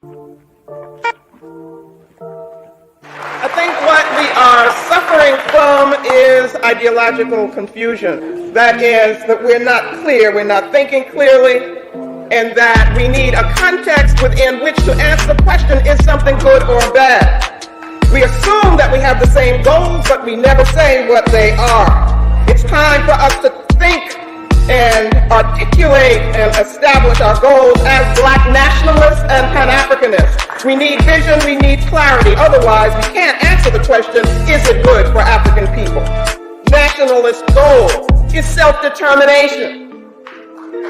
I think what we are suffering from is ideological confusion. That is, that we're not clear, we're not thinking clearly, and that we need a context within which to answer the question, is something good or bad? We assume that we have the same goals, but we never say what they are. It's time for us to think and articulate and establish our goals as Black nationalists and Pan-Africanists. We need vision, we need clarity. Otherwise, we can't answer the question, is it good for African people? Nationalist goal is self-determination.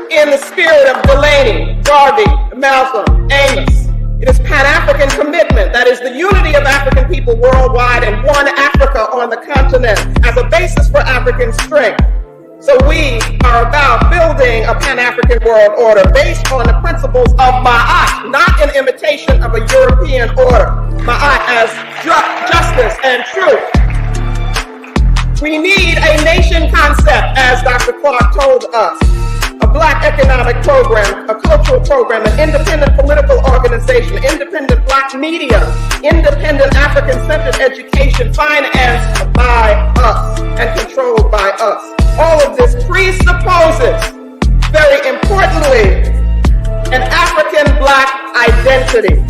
In the spirit of Delaney, Garvey, Malcolm, Amos, it is Pan-African commitment, that is the unity of African people worldwide and one Africa on the continent as a basis for African strength. So we are about building a Pan-African world order based on the principles of Ma'at, not in imitation of a European order. Ma'at as justice and truth. We need a nation concept, as Dr. Clark told us. A Black economic program, a cultural program, an independent political organization, independent Black media, independent African-centered education financed by us and controlled by us. All of this presupposes, very importantly, an African Black identity.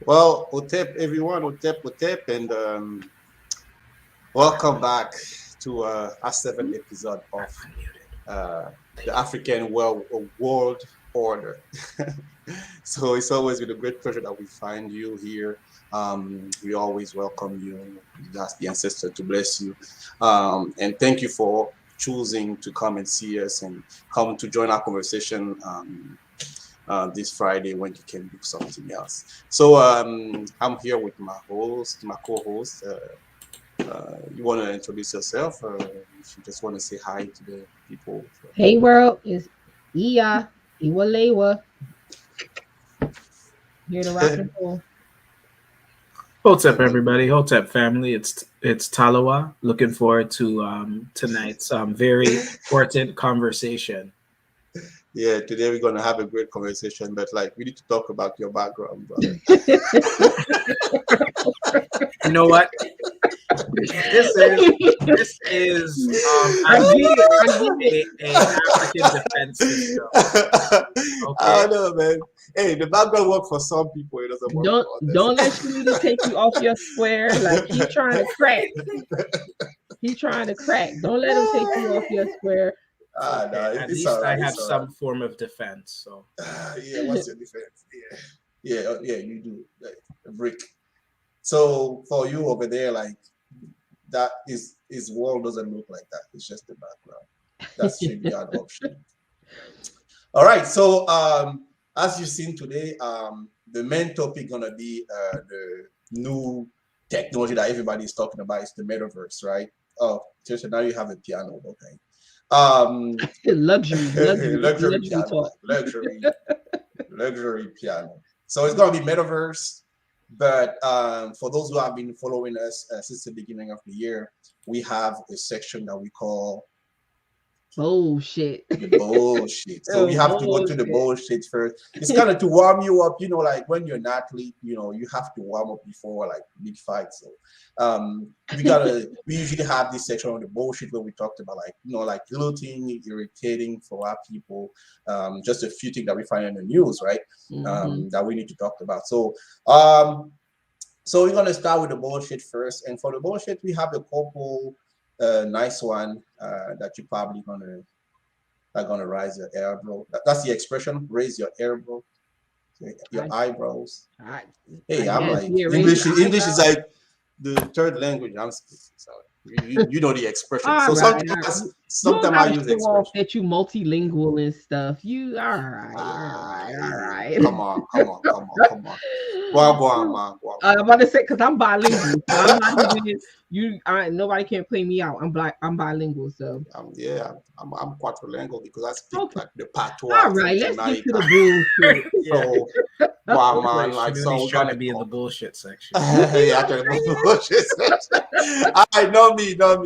Well, Otep, everyone, Otep, and welcome back to our 7th episode of the African World Order. So it's always been a great pleasure that we find you here. We always welcome you. We ask the ancestor to bless you. And thank you for choosing to come and see us and come to join our conversation this Friday when you can do something else. So I'm here with my co-host. You want to introduce yourself, or if you just want to say hi to the people? Hey world, it's Iya Iwalewa. Here to rock and roll. Hotep, everybody. Hotep family. It's Talawa. Looking forward to tonight's very important conversation. Yeah, today we're gonna have a great conversation, but like we need to talk about your background, brother. You know what? This is I need a African defense system. Okay. I don't know, man. Hey, the background work for some people. It doesn't work. Don't let Shmooty take you off your square. Like he's trying to crack. Don't let him take you off your square. No, at least I have some form of defense. So yeah, what's your defense? Yeah, you do like a brick. So for you over there, like that is his world doesn't look like that. It's just the background. That should be an option. All right. So as you've seen today, the main topic gonna be the new technology that everybody's talking about is the metaverse, right? Oh, so now you have a piano, okay. Luxury piano. So it's gonna be metaverse, but for those who have been following us since the beginning of the year, we have a section that we call bullshit. The bullshit. So we have to go to the bullshit first. It's kind of to warm you up, like when you're an athlete, you have to warm up before like big fights. So we usually have this section on the bullshit where we talked about like little thing irritating for our people, just a few things that we find in the news, right? That we need to talk about. So we're gonna start with the bullshit first. And for the bullshit, we have a couple nice one that you probably gonna raise your eyebrow. That's the expression, raise your eyebrow, your eyebrows. Hey, I'm like English is like the third language I'm speaking. So you know the expression. So sometimes I use the expression. That you multilingual and stuff. You all right. Come on. I'm about to say because I'm bilingual. So I'm not even nobody can play me out. I'm bilingual, so I'm quadrilingual because I speak okay. like the patois All from right, let's get to Jamaica. the bullshit. So, wow, man, like so Shanuti's we're trying gonna to be in the talk. bullshit section. Yeah, I tell you bullshit. I know me. I don't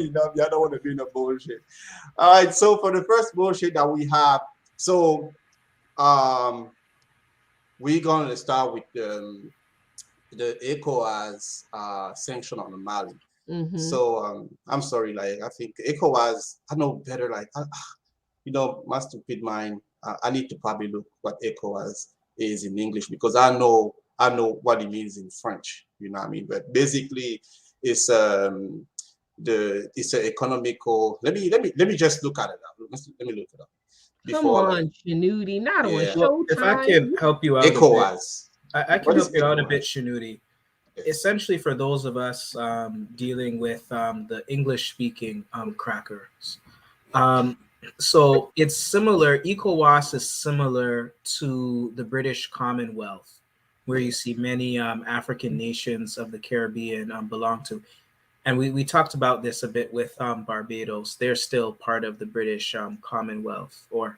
want to be in the bullshit. All right, so for the first bullshit that we have, so we're gonna start with the ECOWAS sanction on Mali. Mm-hmm. So I'm sorry, like I think ECOWAS, I know better. Like my stupid mind. I need to probably look what ECOWAS is in English because I know what it means in French. You know what I mean? But basically, it's it's an economical. Let me just look at it up. Let me look it up. Come on, Shanuti, not on Showtime. Well, if I can help you out ECOWAS. I can help you out a bit, Shanuti. Essentially, for those of us dealing with the English-speaking crackers, so it's similar. ECOWAS is similar to the British Commonwealth, where you see many African nations of the Caribbean belong to. And we talked about this a bit with Barbados. They're still part of the British Commonwealth, or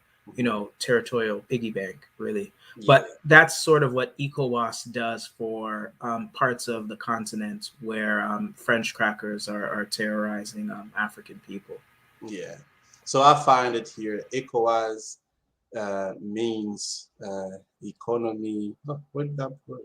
territorial piggy bank, really. But that's sort of what ECOWAS does for parts of the continent where French crackers are terrorizing African people. Yeah. So I find it here. ECOWAS means economy. Where did that go?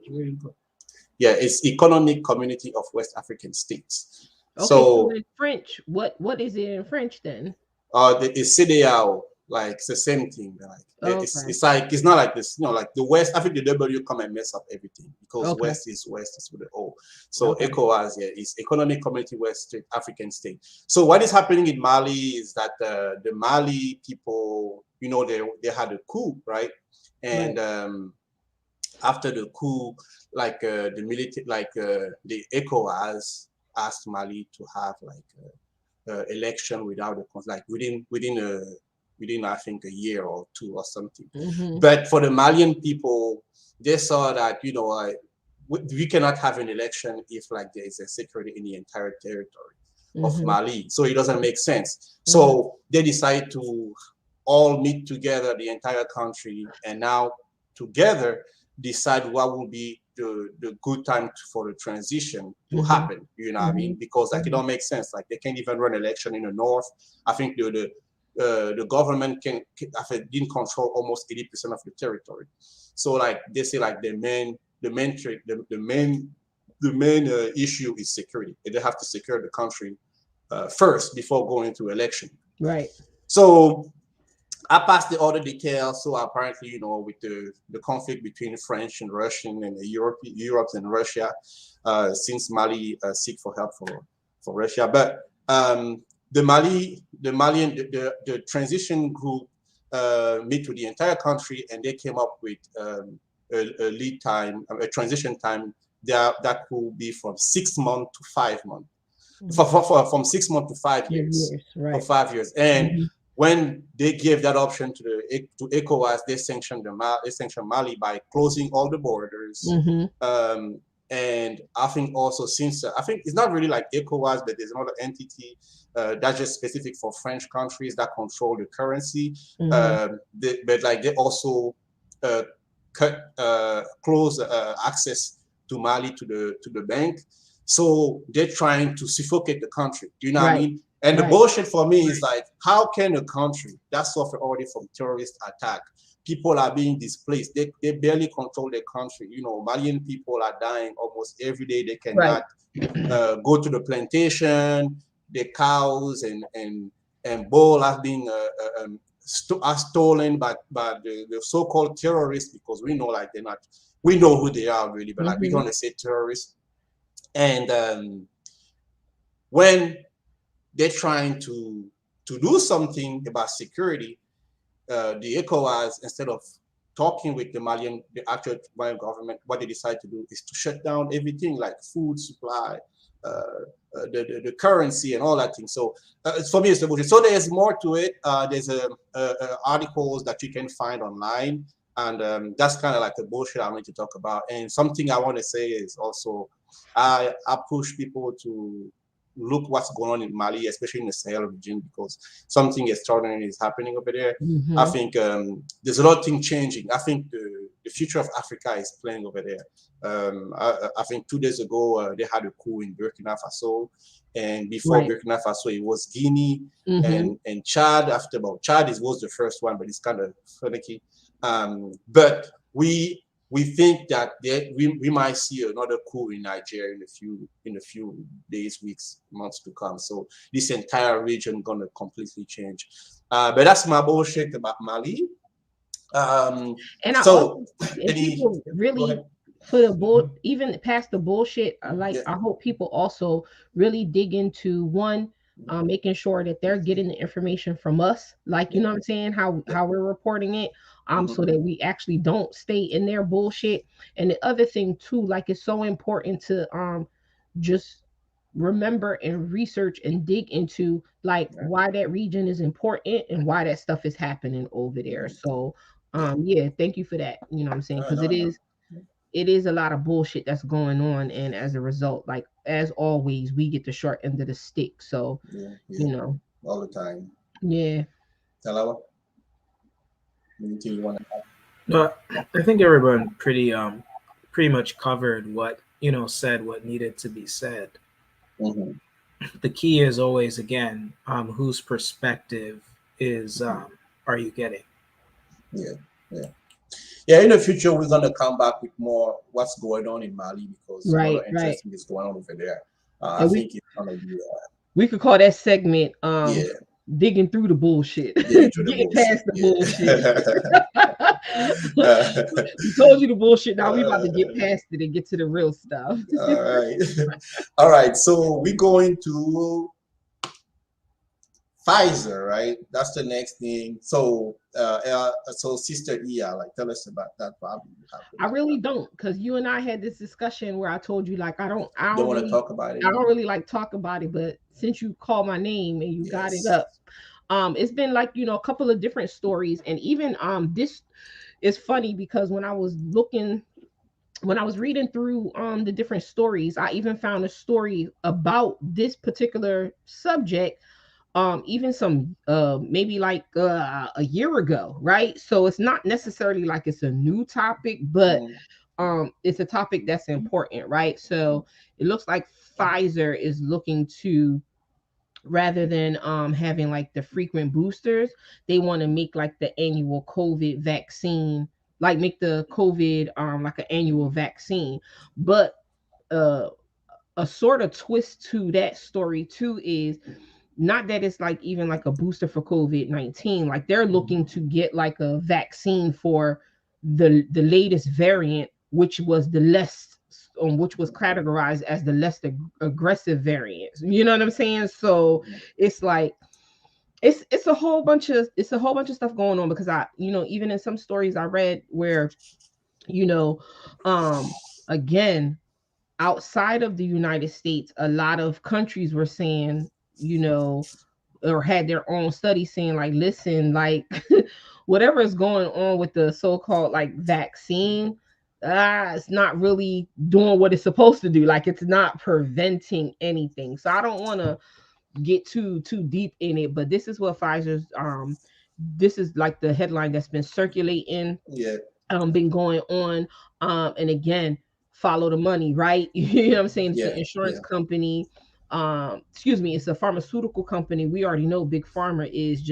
Yeah, it's Economic Community of West African States. Okay, so in French, what is it in French then? It's CDAO, like it's the same thing. Like it's like it's not like this, like the West. I think the W come and mess up everything because West is with the O. So ECOWAS, is Economic Community West African State. So what is happening in Mali is that the Mali people, they had a coup, right? And after the coup, like the military, like the ECOWAS asked Mali to have like election without within I think a year or two or something. Mm-hmm. But for the Malian people, they saw that we cannot have an election if like there is a security in the entire territory of Mali. So it doesn't make sense. So they decide to all meet together, the entire country, and now together decide what will be the good time for the transition to happen. You know what I mean? Because like it don't make sense. Like they can't even run election in the north. I think the government didn't control almost 80% of the territory. So like they say like the main issue is security. They have to secure the country first before going to election. Right. So I passed the other details. So apparently, with the conflict between French and Russian and Europe and Russia, since Mali seek for help for Russia, but the transition group meet with the entire country, and they came up with a lead time, a transition time that will be from 6 months to 5 months, from 6 months to 5 years, right. For 5 years, and when they gave that option to ECOWAS, they sanctioned Mali by closing all the borders. And I think also since I think it's not really like ECOWAS, but there's another entity that's just specific for French countries that control the currency. But like they also close access to Mali to the bank. So they're trying to suffocate the country. Do you know what I mean? And the bullshit for me is like, how can a country that suffered already from terrorist attack, people are being displaced, they barely control their country. Malian people are dying almost every day. They cannot go to the plantation. The cows and bull have been stolen by the so-called terrorists, because we know like they're not. We know who they are really, but like we're gonna say terrorists. And when they're trying to do something about security, the ECOWAS, instead of talking with the actual Malian government, what they decide to do is to shut down everything, like food supply, the currency and all that thing. So for me, it's the bullshit. So there's more to it. There's articles that you can find online. And that's kind of like the bullshit I need to talk about. And something I want to say is also, I push people to look what's going on in Mali, especially in the Sahel region, because something extraordinary is happening over there. I think there's a lot of things changing. I think the future of Africa is playing over there. I think 2 days ago, they had a coup in Burkina Faso. And before Burkina Faso, it was Guinea and Chad. Chad was the first one, but it's kind of finicky. But we think that we might see another coup in Nigeria in a few days, weeks, months to come. So this entire region gonna completely change. But that's my bullshit about Mali. And people really for the even past the bullshit. I hope people also really dig into making sure that they're getting the information from us, like you know what I'm saying, how we're reporting it, so that we actually don't stay in their bullshit. And the other thing too, like it's so important to just remember and research and dig into like why that region is important and why that stuff is happening over there. So thank you for that. You know what I'm saying? Because it is a lot of bullshit that's going on, and as a result, like as always, we get the short end of the stick. So you know, all the time. Yeah. Talawa, anything you want to add? No, I think everyone pretty much covered what said what needed to be said. The key is always again, whose perspective is are you getting? Yeah, in the future, we're going to come back with more what's going on in Mali, because a lot of interesting is going on over there. I think it's going to be... we could call that segment digging through the bullshit. Getting past the bullshit. We told you the bullshit. Now we about to get past it and get to the real stuff. All right. All right. So we're going to Pfizer, right? That's the next thing. So, Sister Iya, like, tell us about that problem. I really don't, because you and I had this discussion where I told you, like, I don't want really to talk about it. I don't really like talk about it, but since you called my name and you got it up, it's been like a couple of different stories, and even this is funny because when I was reading through the different stories, I even found a story about this particular subject. Even some maybe like a year ago, right? So it's not necessarily like it's a new topic, but it's a topic that's important, right? So it looks like Pfizer is looking to, rather than having like the frequent boosters, they want to make like the annual COVID vaccine, like make the COVID like an annual vaccine. But a sort of twist to that story too is not that it's like even like a booster for COVID-19, like they're looking to get like a vaccine for the latest variant, which was which was categorized as the less aggressive variant. You know what I'm saying? So it's like it's a whole bunch of stuff going on, because even in some stories I read where again, outside of the United States, a lot of countries were saying, or had their own studies saying, like, listen, like whatever is going on with the so-called like vaccine, it's not really doing what it's supposed to do. Like, it's not preventing anything. So I don't want to get too deep in it, but this is what Pfizer's this is like the headline that's been circulating, been going on, and again, follow the money, right? You know what I'm saying? It's an insurance company. Excuse me, it's a pharmaceutical company. We already know Big Pharma is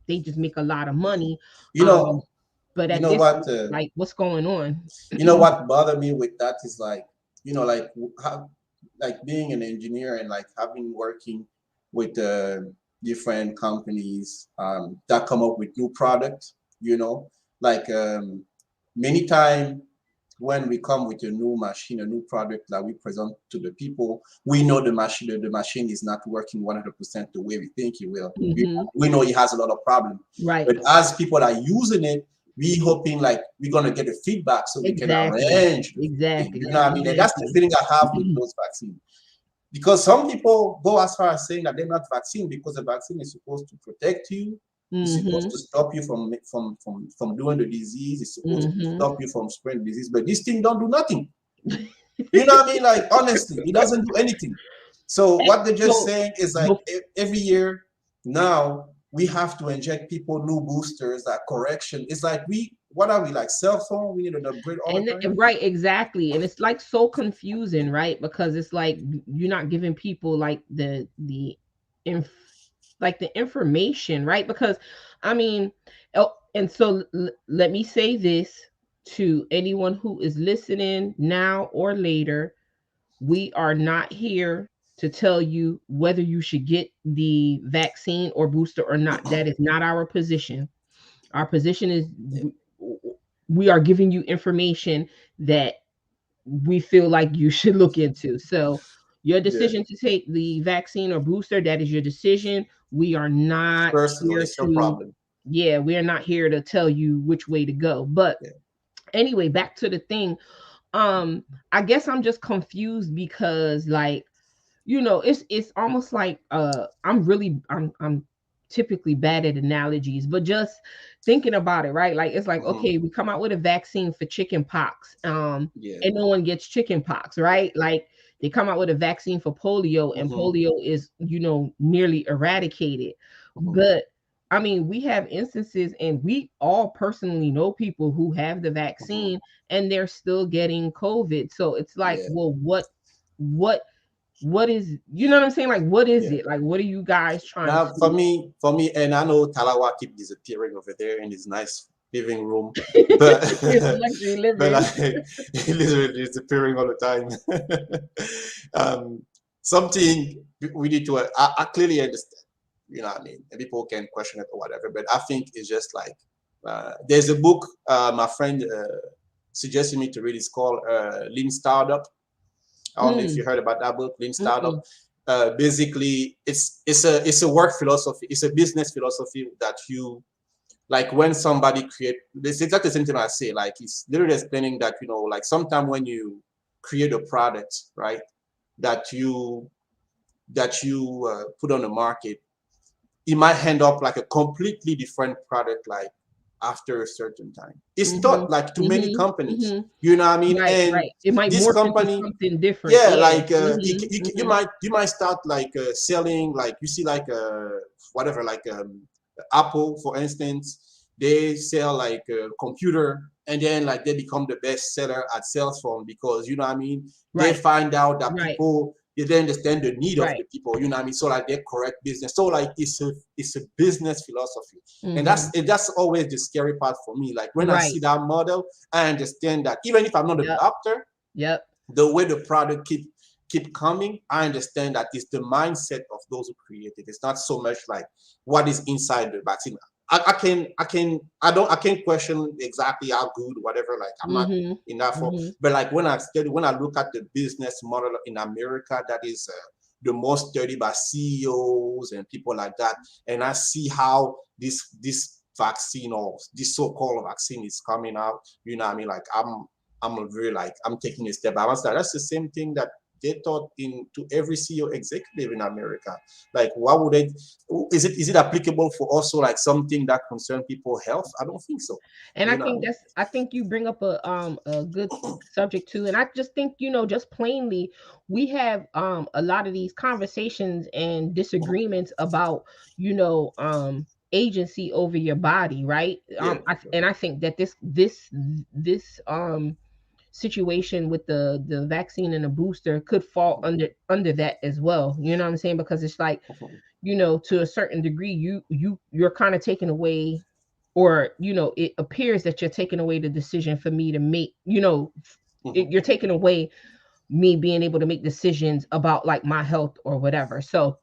they just make a lot of money. But at this, like, what's going on? What bothered me with that is like, like being an engineer and like having working with different companies that come up with new products, like many times when we come with a new machine, a new product that we present to the people, we know the machine is not working 100% the way we think it will. We know it has a lot of problems. Right. But as people are using it, we hoping like we're gonna get a feedback so we can arrange. Exactly. You know what I mean? And that's the feeling I have with those vaccines. Because some people go as far as saying that they're not vaccine because the vaccine is supposed to protect you It's supposed Mm-hmm. to stop you from doing the disease. It's supposed to Mm-hmm. stop you from spreading disease. But this thing don't do nothing. You know what I mean? Like, honestly, it doesn't do anything. So what they're just So, saying is like every year now we have to inject people new boosters, that correction. It's like what are we, like cell phone? We need an upgrade all the time. right, exactly. And it's like so confusing, right? Because it's like you're not giving people like inf like the information, right? Because I mean, and so let me say this to anyone who is listening now or later. We are not here to tell you whether you should get the vaccine or booster or not. That is not our position. Our position is we are giving you information that we feel like you should look into. So your Yeah. decision to take the vaccine or booster, that is your decision. We are not Personal, here it's your to, problem. yeah, we are not here to tell you which way to go. But Yeah. anyway, back to the thing. I guess I'm just confused because like, it's almost like I'm typically bad at analogies, but just thinking about it, right? Like it's like, okay, we come out with a vaccine for chicken pox, Yeah. and no one gets chicken pox, right? Like they come out with a vaccine for polio, and polio is, nearly eradicated. But I mean, we have instances, and we all personally know people who have the vaccine and they're still getting COVID. So it's like, Yeah. well, what is, you know what I'm saying? Like, what is Yeah. it? Like, what are you guys trying Now, to for me, and I know Talawa keep disappearing over there in his nice living room, but It's luxury living. but like he's literally disappearing all the time. Something we need to. I clearly understand. You know what I mean? And people can question it or whatever, but I think it's just like there's a book my friend suggested me to read. It's called Lean Startup. I don't know if you heard about that book, Lean Startup. Basically, it's a work philosophy. It's a business philosophy that you, like, when somebody create, it's exactly the same thing I say. Like, it's literally explaining that, like sometime when you create a product, right, that you put on the market, it might end up like a completely different product, like after a certain time. It's not like to many companies, you know what I mean? Right, And right. It might this morph into company, something different. yeah, Yeah. like you might start like selling, like you see like whatever, like Apple, for instance, they sell like a computer, and then like they become the best seller at sales phone because, you know what I mean, they Right. find out that Right. people, they understand the need of Right. the people, you know what I mean, so like they correct business. So like it's a business philosophy, and that's always the scary part for me. Like when I see that model, I understand that even if I'm not a doctor, the way the product keep coming, I understand that it's the mindset of those who create it. It's not so much like what is inside the vaccine. I can't question exactly how good, whatever, like I'm not in that for, but like when I look at the business model in America, that is the most studied by CEOs and people like that, and I see how this vaccine, or this so-called vaccine, is coming out, you know what I mean, like I'm very like, I'm taking a step back. That's the same thing that they taught to every CEO executive in America. Like, why would they? Is it applicable for also like something that concern people health? I don't think so. And I think you bring up a good subject too. And I just think, just plainly, we have a lot of these conversations and disagreements about, agency over your body, right? And I think that this situation with the vaccine and the booster could fall under that as well. You know what I'm saying? Because it's like, to a certain degree, you're kind of taking away, or it appears that you're taking away the decision for me to make, you're taking away me being able to make decisions about like my health or whatever. So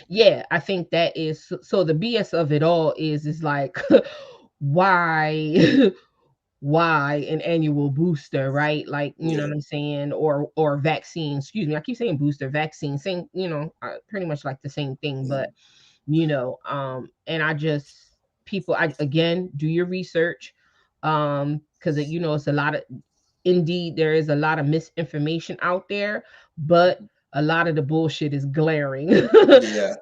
yeah, I think that is, so the BS of it all is like why why an annual booster, right? Like, you know what I'm saying, or vaccine, excuse me, I keep saying booster, vaccine, same, pretty much like the same thing. But and I just, people, I again, do your research, because it's a lot of, indeed there is a lot of misinformation out there, but a lot of the bullshit is glaring.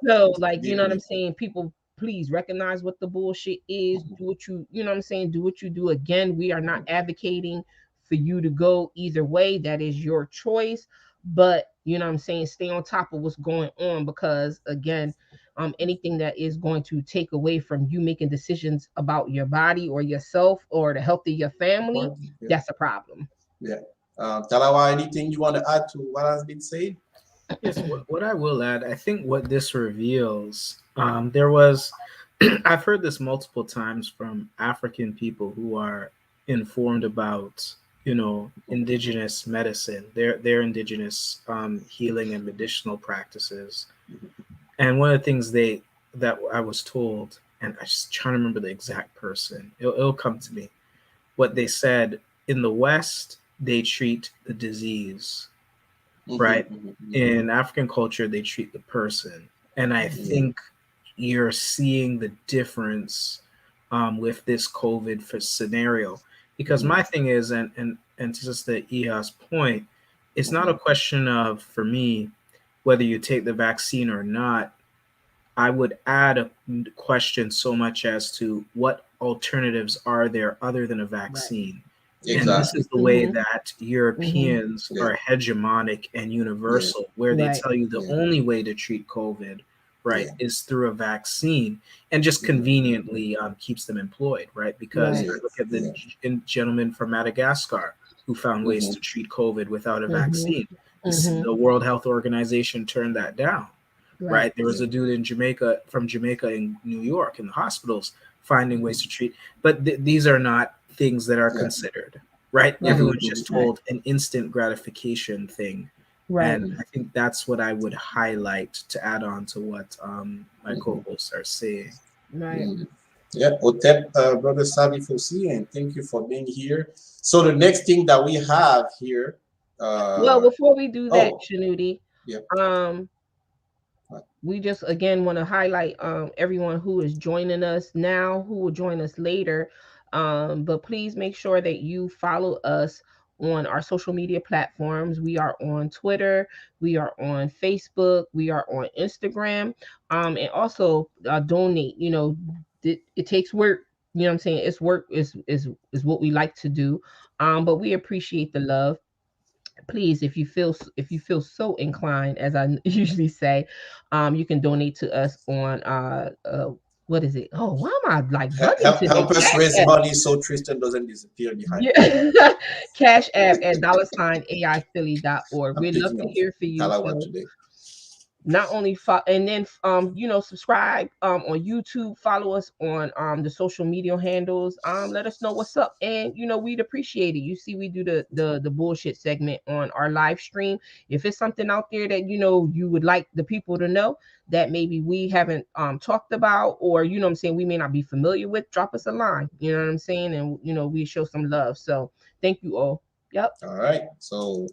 So like, you know what I'm saying, people please recognize what the bullshit is. Do what you know what I'm saying? Do what you do. Again, we are not advocating for you to go either way. That is your choice. But you know what I'm saying? Stay on top of what's going on, because again, anything that is going to take away from you making decisions about your body or yourself or the health of your family, that's a problem. Yeah. Talawa, anything you want to add to what has been said? Yes, what I will add, I think what this reveals, there was, I've heard this multiple times from African people who are informed about, indigenous medicine, their indigenous healing and medicinal practices. And one of the things that I was told, and I just trying to remember the exact person, it'll come to me. What they said, in the West, they treat the disease, right? In African culture, they treat the person. And I think you're seeing the difference with this COVID scenario. Because my thing is, and to Sister Iha's point, it's not a question of, for me, whether you take the vaccine or not. I would add a question so much as to what alternatives are there other than a vaccine. Right. Exactly. And this is the way that Europeans are hegemonic and universal, where they tell you the only way to treat COVID, is through a vaccine, and just conveniently keeps them employed, right? Because look at the gentleman from Madagascar who found ways to treat COVID without a vaccine. The World Health Organization turned that down. Right. There was a dude from Jamaica in New York in the hospitals finding ways to treat. But these are not things that are considered. Right. Everyone's just told an instant gratification thing. Right. And I think that's what I would highlight to add on to what my co-hosts are saying. Right. Yeah. Otep, Brother Savi Fosi, and thank you for being here. So the next thing that we have here. Well, before we do that, Shanuti, we just again want to highlight everyone who is joining us now, who will join us later. But please make sure that you follow us on our social media platforms. We are on Twitter, we are on Facebook, we are on Instagram, and also donate. It takes work. You know what I'm saying? It's work is what we like to do. But we appreciate the love. Please, if you feel so inclined, as I usually say, you can donate to us on what is it? Oh, why am I like bugging today? Help us raise money so Tristan doesn't disappear behind. Cash app at $AIPhilly.org. We'd love to hear from you. So not only and then subscribe on YouTube, follow us on the social media handles, let us know what's up, and we'd appreciate it. You see, we do the bullshit segment on our live stream. If it's something out there that you would like the people to know that maybe we haven't talked about, or what I'm saying, we may not be familiar with, drop us a line, you know what I'm saying, and we show some love. So thank you all. Yep. All right, so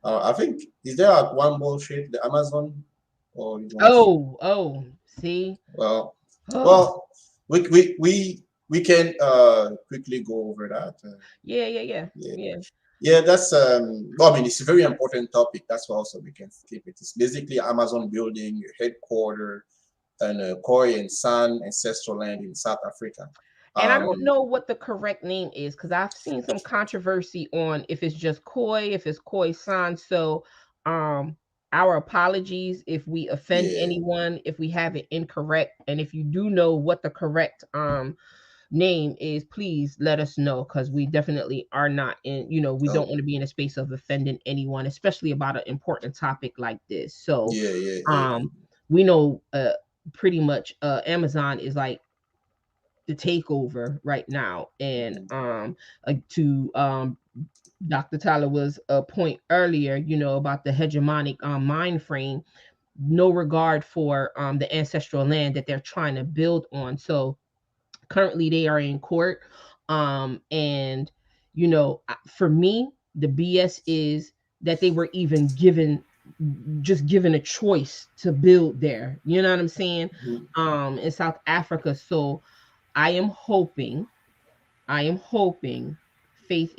I think, is there one bullshit, the Amazon? See. Well, we can quickly go over that. Yeah. That's well, I mean, it's a very important topic. That's why also we can keep it. It's basically Amazon building your headquarters in Korean San ancestral land in South Africa. And I don't know what the correct name is, because I've seen some controversy on if it's just Koi, if it's Koi San. So our apologies if we offend anyone, if we have it incorrect. And if you do know what the correct name is, please let us know, because we definitely are not in, we don't want to be in a space of offending anyone, especially about an important topic like this. So we know pretty much Amazon is like the takeover right now. And to Dr. Tyler was a point earlier, about the hegemonic mind frame, no regard for the ancestral land that they're trying to build on. So currently they are in court. And for me, the BS is that they were even given a choice to build there. You know what I'm saying? In South Africa. So I am hoping faith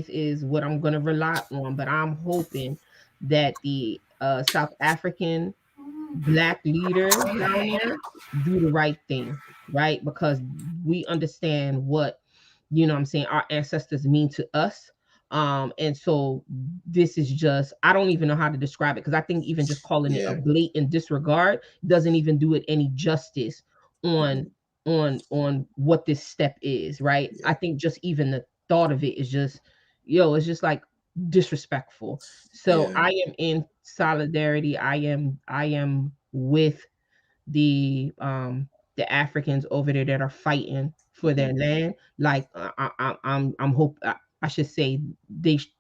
is what I'm going to rely on, but I'm hoping that the South African Black leaders down there do the right thing, right? Because we understand what, you know what I'm saying, our ancestors mean to us. And so this is just, I don't even know how to describe it, because I think even just calling it a blatant disregard doesn't even do it any justice on on what this step is, right? I think just even the thought of it is just, it's just like disrespectful. So I am in solidarity. I am with the Africans over there that are fighting for their land. Like I'm hope I should say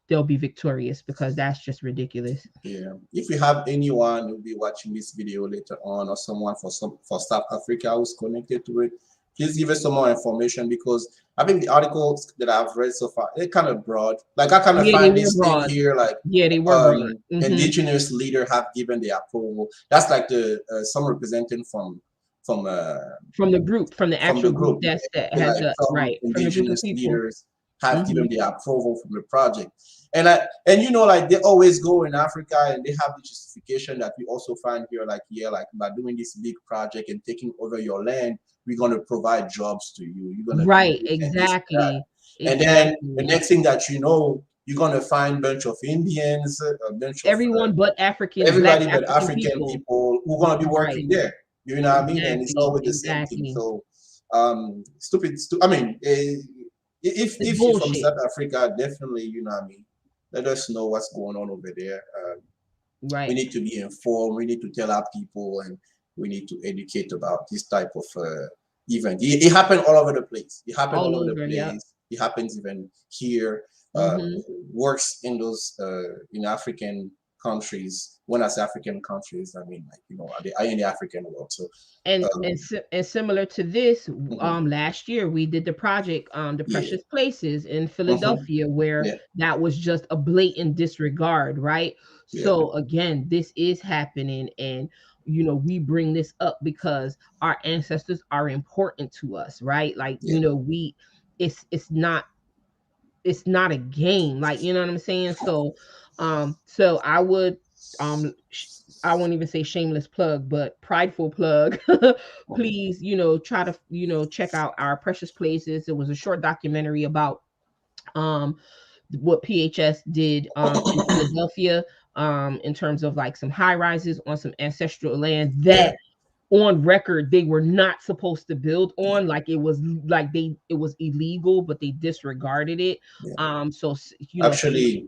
they'll be victorious, because that's just ridiculous. Yeah. If you have anyone who'll be watching this video later on, or someone for South Africa who's connected to it, please give us some more information, because I think the articles that I've read so far, they're kind of broad. Like I kind of find this thing here, like they were broad. Indigenous leader have given the approval. That's like the some representing from the group, from the actual group that has like right, indigenous leaders have given the approval from the project. And like they always go in Africa and they have the justification that we also find here, like by doing this big project and taking over your land, we're going to provide jobs to you. You're going to exactly. And then the next thing that you know, you're going to find a bunch of Indians, a bunch of everyone but African, everybody but African people who are going to be working there. You know what I mean? And it's always the same thing. So stupid. I mean, if you're from South Africa, definitely, you know what I mean, let us know what's going on over there. We need to be informed. We need to tell our people, and we need to educate about this type of event. It happened all over the place. It happened all over the place. Yeah. It happens even here. Works in those in African countries. When I say African countries, I mean, like, you know, are in the African world. So and similar to this, last year we did the project, the Precious Places in Philadelphia, where that was just a blatant disregard, right? So again, this is happening, and you know, we bring this up because our ancestors are important to us, right? Like, you know, it's not a game, like, you know what I'm saying? So so I would I won't even say shameless plug, but prideful plug. Please, you know, try to, you know, check out our Precious Places. It was a short documentary about what PHS did in Philadelphia, in terms of like some high rises on some ancestral land that on record they were not supposed to build on. Like it was illegal, but they disregarded it. So, you know, actually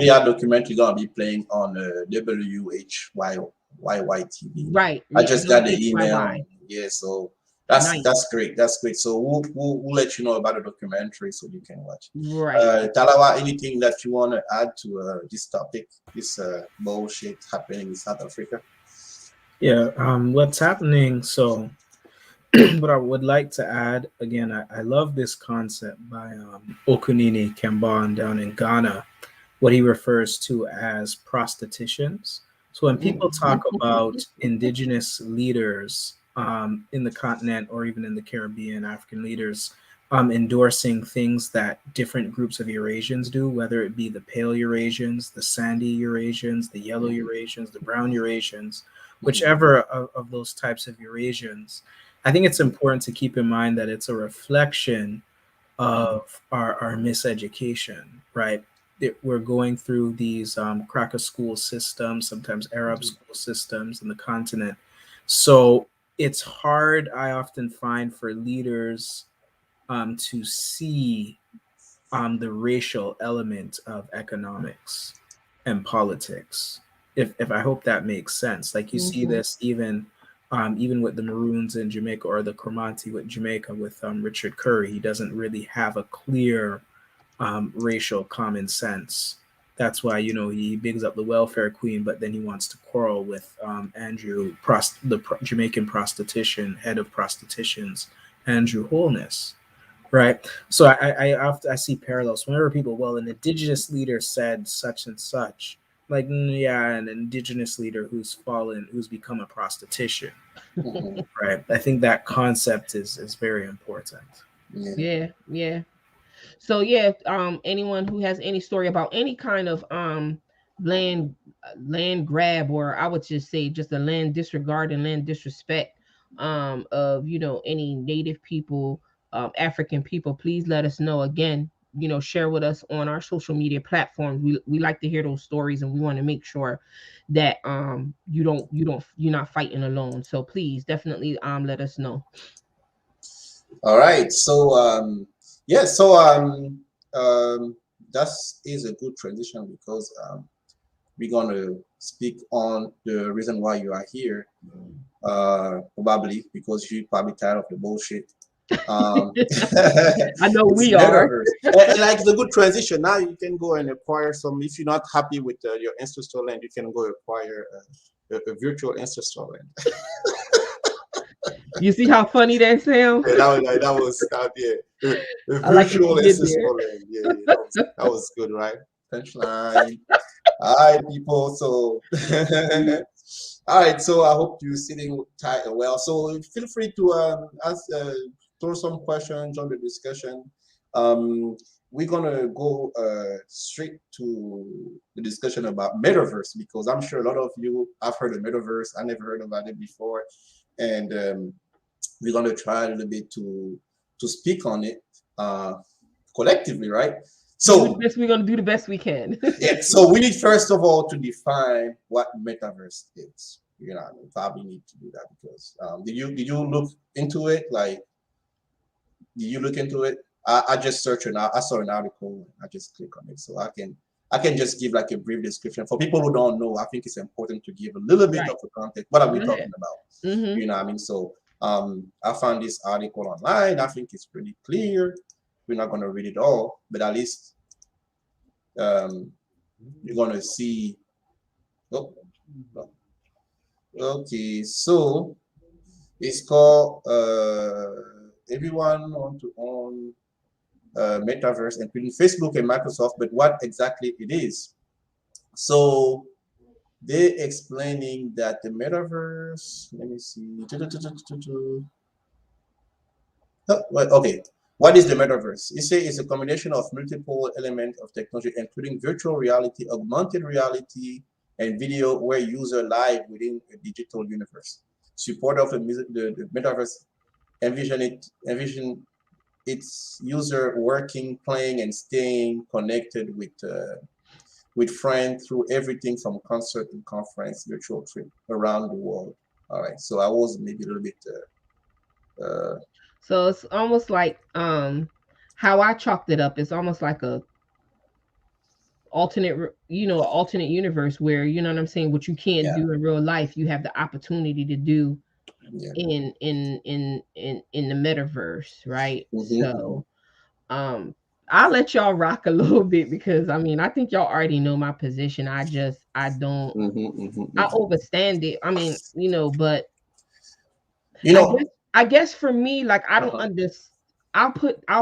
our documentary gonna be playing on WHYY TV. Right. I just got the email. Yeah, so that's great. That's great. So we'll let you know about the documentary so you can watch. Right. Talawa, anything that you want to add to this topic, this bullshit happening in South Africa? Yeah, what's happening? So what I would like to add, again, I love this concept by Okunini Kembon down in Ghana, what he refers to as prostitutions. So when people talk about indigenous leaders in the continent, or even in the Caribbean, African leaders endorsing things that different groups of Eurasians do, whether it be the pale Eurasians, the sandy Eurasians, the yellow Eurasians, the brown Eurasians, whichever of those types of Eurasians, I think it's important to keep in mind that it's a reflection of our miseducation, right? We're going through these cracker school systems, sometimes Arab school systems in the continent. So it's hard, I often find, for leaders to see the racial element of economics and politics. If I hope that makes sense. Like you see this even with the Maroons in Jamaica, or the Cromartie with Jamaica with Richard Curry. He doesn't really have a clear racial common sense. That's why, you know, he bigs up the welfare queen, but then he wants to quarrel with Andrew, the Jamaican prostitution, head of prostitutions, Andrew Holness. Right. So I see parallels whenever people, well, an indigenous leader said such and such. Like, yeah, an indigenous leader who's become a prostitution. Right. I think that concept is very important. Yeah. So yeah, anyone who has any story about any kind of land land grab, or I would just say just a land disregard and land disrespect of, you know, any native people, African people, please let us know. Again, you know, share with us on our social media platforms. We like to hear those stories, and we want to make sure that you're not fighting alone. So please definitely let us know. All right. So yeah, so that is a good transition, because we're gonna speak on the reason why you are here. Probably because you're probably tired of the bullshit. I know It's we are. Metaverse. And like the good transition. Now you can go and acquire some. If you're not happy with your ancestral land, you can go acquire a virtual ancestral land. You see how funny that sounds? Yeah, yeah, a I like what virtual you did there. ancestral land. Yeah, that was good, right? Punchline. All right, people. So, all right. So I hope you're sitting tight and well. So feel free to ask, throw some questions on the discussion. We're gonna go straight to the discussion about metaverse, because I'm sure a lot of you have heard of metaverse. I never heard about it before, and we're gonna try a little bit to speak on it collectively, right? So We're gonna do the best we can. yeah, so we need first of all to define what metaverse is. You know, we probably need to do that, because did you look into it? Like, did you look into it? I just searched it out. I saw an article. I just click on it, so I can just give like a brief description for people who don't know. I think it's important to give a little bit of a context. What are we talking about? Mm-hmm. You know what I mean? So I found this article online. I think it's pretty clear. We're not going to read it all, but at least you're going to see. Oh, okay, so it's called everyone want to own Metaverse, including Facebook and Microsoft, but what exactly it is. So they're explaining that the Metaverse, let me see. Oh, well, okay, what is the Metaverse? It says it's a combination of multiple elements of technology, including virtual reality, augmented reality, and video, where users live within a digital universe. Support of the Metaverse envision its user working, playing, and staying connected with friends through everything from concert and conference, virtual trip around the world. All right, so I was maybe a little bit. So it's almost like how I chalked it up. It's almost like a alternate universe where, you know what I'm saying, what you can't do in real life, you have the opportunity to do in the metaverse, right? So I'll let y'all rock a little bit, because I mean, I think y'all already know my position. I don't I overstand it. I mean, you know, but I guess for me, like, I don't understand. I'll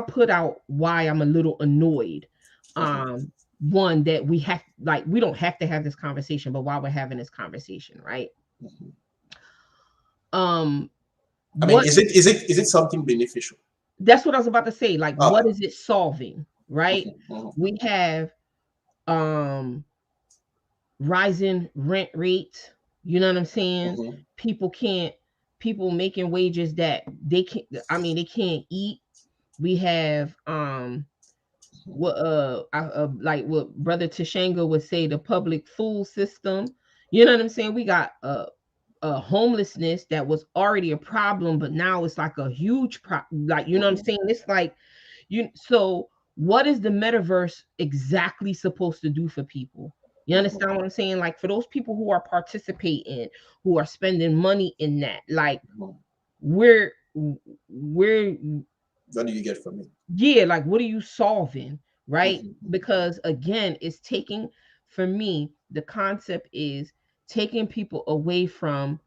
put out why I'm a little annoyed. One, that we don't have to have this conversation, but while we're having this conversation, right? I mean, is it something beneficial? That's what I was about to say. Like, what is it solving, right? We have rising rent rates. You know what I'm saying? People making wages that they can't. I mean, they can't eat. We have like what Brother Tashanga would say, the public food system. You know what I'm saying? We got a homelessness that was already a problem, but now it's like a huge like, you know what I'm saying? It's like so what is the metaverse exactly supposed to do for people? You understand what I'm saying? Like, for those people who are participating, who are spending money in that, like, where what do you get from it? Yeah, like, what are you solving, right? Because again, it's taking, for me, the concept is taking people away from,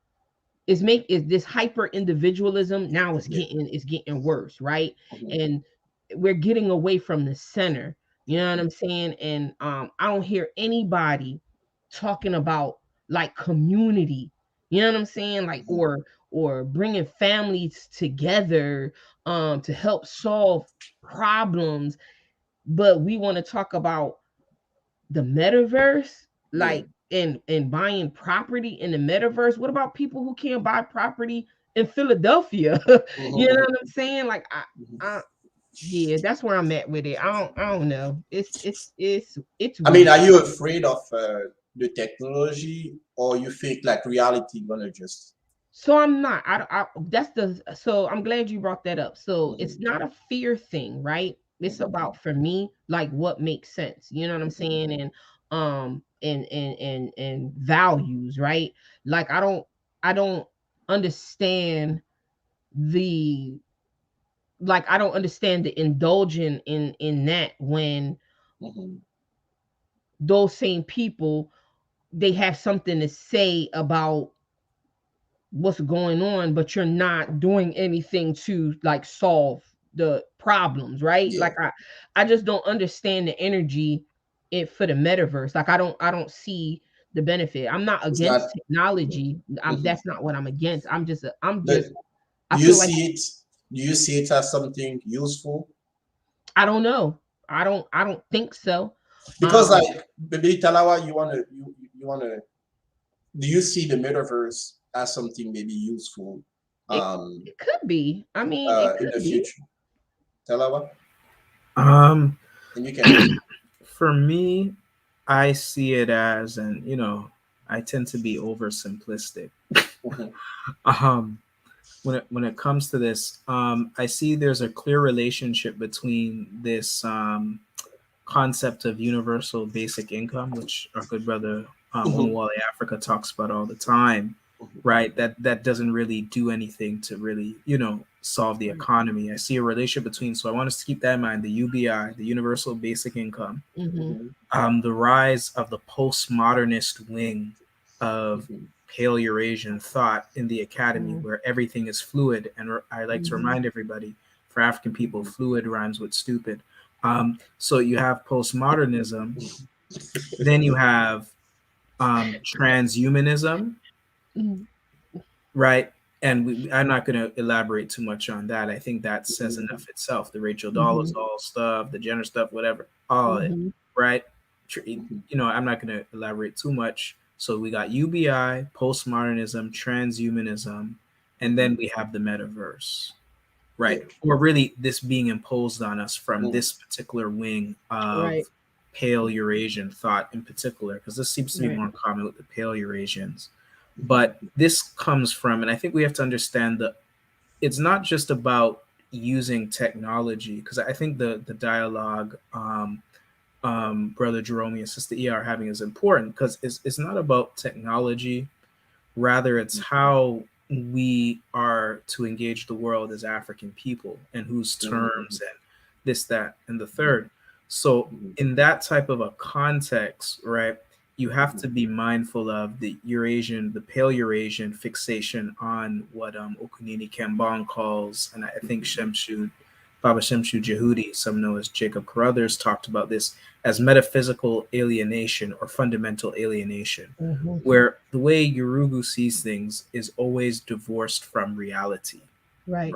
is this hyper individualism. Now it's getting worse, right? And we're getting away from the center. You know what I'm saying? And I don't hear anybody talking about, like, community. You know what I'm saying? Like, or bringing families together to help solve problems. But we want to talk about the metaverse. Like, and buying property in the metaverse? What about people who can't buy property in Philadelphia? You know what I'm saying? Like yeah, that's where I'm at with it. I don't know. It's I mean, weird. are you afraid of the technology, or you think like reality gonna just? So I'm not. So I'm glad you brought that up. So it's not a fear thing, right? It's about, for me, like, what makes sense. You know what I'm saying? And values, right? Like, I don't understand the I don't understand the indulging in that when those same people, they have something to say about what's going on, but you're not doing anything to like solve the problems, right? Yeah. Like I just don't understand the energy it for the metaverse. Like I don't see the benefit. I'm not It's against not. technology. That's not what I'm against. But I do you feel like, see it? Do you see it as something useful? I don't know. I don't think so. Because like, maybe Talawa, you wanna. Do you see the metaverse as something maybe useful? It, it could be. I mean, it In the could be. future, Talawa, Um, and you can. for me, I see it as, and I tend to be oversimplistic. um, when it comes to this, I see there's a clear relationship between this concept of universal basic income, which our good brother Onwale Africa talks about all the time, right? That doesn't really do anything to really, solve the economy. I see a relationship between, so I want us to keep that in mind, the UBI, the universal basic income, the rise of the postmodernist wing of Paleo-Eurasian thought in the academy, where everything is fluid. And I like to remind everybody, for African people, fluid rhymes with stupid. So you have postmodernism, then you have transhumanism, right? And I'm not going to elaborate too much on that. I think that says enough itself. The Rachel Dolezal stuff, the gender stuff, whatever, all of it, right? I'm not going to elaborate too much. So we got UBI, postmodernism, transhumanism, and then we have the metaverse, right? Or really this being imposed on us from this particular wing of Pale Eurasian thought in particular, because this seems to be more common with the Pale Eurasians. But this comes from, and I think we have to understand that it's not just about using technology, because I think the dialogue Brother Jerome and Sister E are having is important, because it's not about technology, rather it's how we are to engage the world as African people, and whose terms and this, that, and the third. So in that type of a context, right, you have to be mindful of the Pale Eurasian fixation on what Okunini Kambon calls, and I think Baba Shemshu Jehudi, some know as Jacob Carruthers, talked about this as metaphysical alienation or fundamental alienation, where the way Yurugu sees things is always divorced from reality. Right.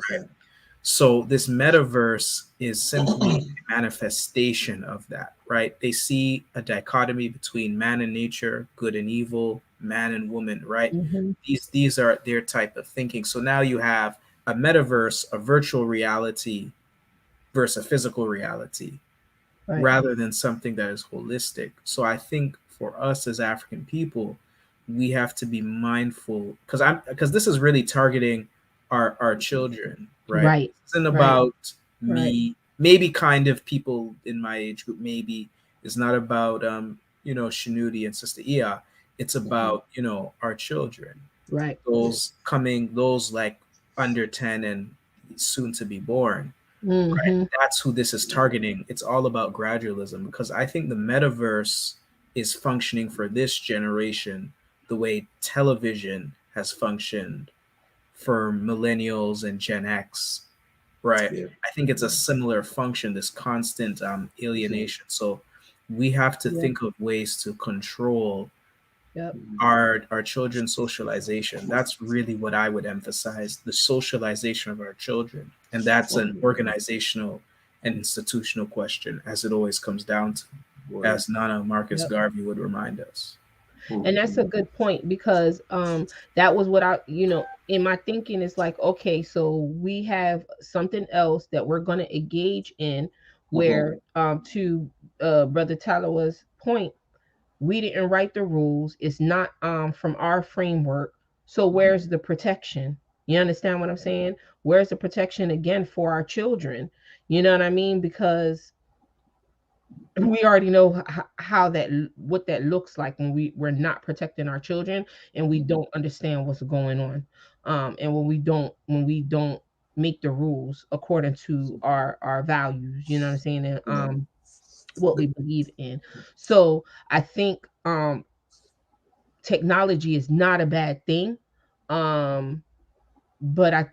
So this metaverse is simply a manifestation of that, right? They see a dichotomy between man and nature, good and evil, man and woman, right? These are their type of thinking. So now you have a metaverse, a virtual reality versus a physical reality, rather than something that is holistic. So I think for us as African people, we have to be mindful, because this is really targeting our children, right? It isn't about me, maybe kind of people in my age group, maybe. It's not about Shinudi and Sister Ia. It's about our children, those like under 10 and soon to be born. Right? That's who this is targeting. It's all about gradualism, because I think the metaverse is functioning for this generation the way television has functioned for millennials and Gen X, right? I think it's a similar function, this constant alienation. So we have to think of ways to control our children's socialization. That's really what I would emphasize, the socialization of our children. And that's an organizational and institutional question, as it always comes down to, as Nana Marcus Garvey would remind us. And that's a good point, because that was what I, in my thinking is like, okay, so we have something else that we're going to engage in, where to Brother Talawa's point, we didn't write the rules. It's not from our framework. So where's the protection? You understand what I'm saying? Where's the protection again for our children? You know what I mean? Because we already know how that, what that looks like when we're not protecting our children, and we don't understand what's going on, and when we don't make the rules according to our values, you know what I'm saying, and what we believe in. So I think technology is not a bad thing, but I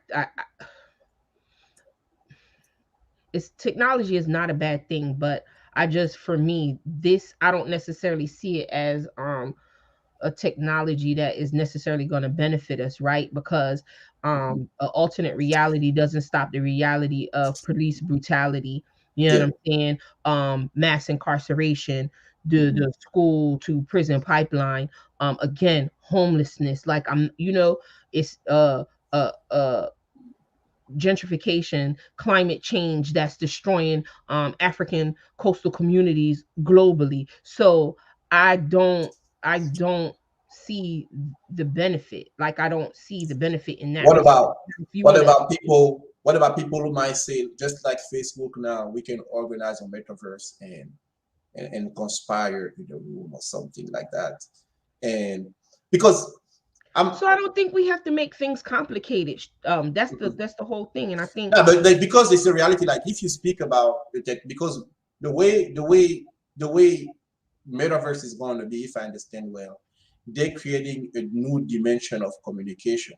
it's technology is not a bad thing, but I just, for me, this, I don't necessarily see it as a technology that is necessarily going to benefit us, right? Because an alternate reality doesn't stop the reality of police brutality. You know what I'm saying? Mass incarceration, the school to prison pipeline. Again, homelessness. Like, it's gentrification, climate change that's destroying African coastal communities globally. So I don't see the benefit. Like, I don't see the benefit in that What respect. about If you what want to, about people? What about people who might say, just like Facebook now, we can organize a metaverse and conspire in the room or something like that, and because I'm so I don't think we have to make things complicated. That's the whole thing, and I think yeah, but like, because it's a reality. Like if you speak about the tech, because the way metaverse is going to be, if I understand well, they're creating a new dimension of communication,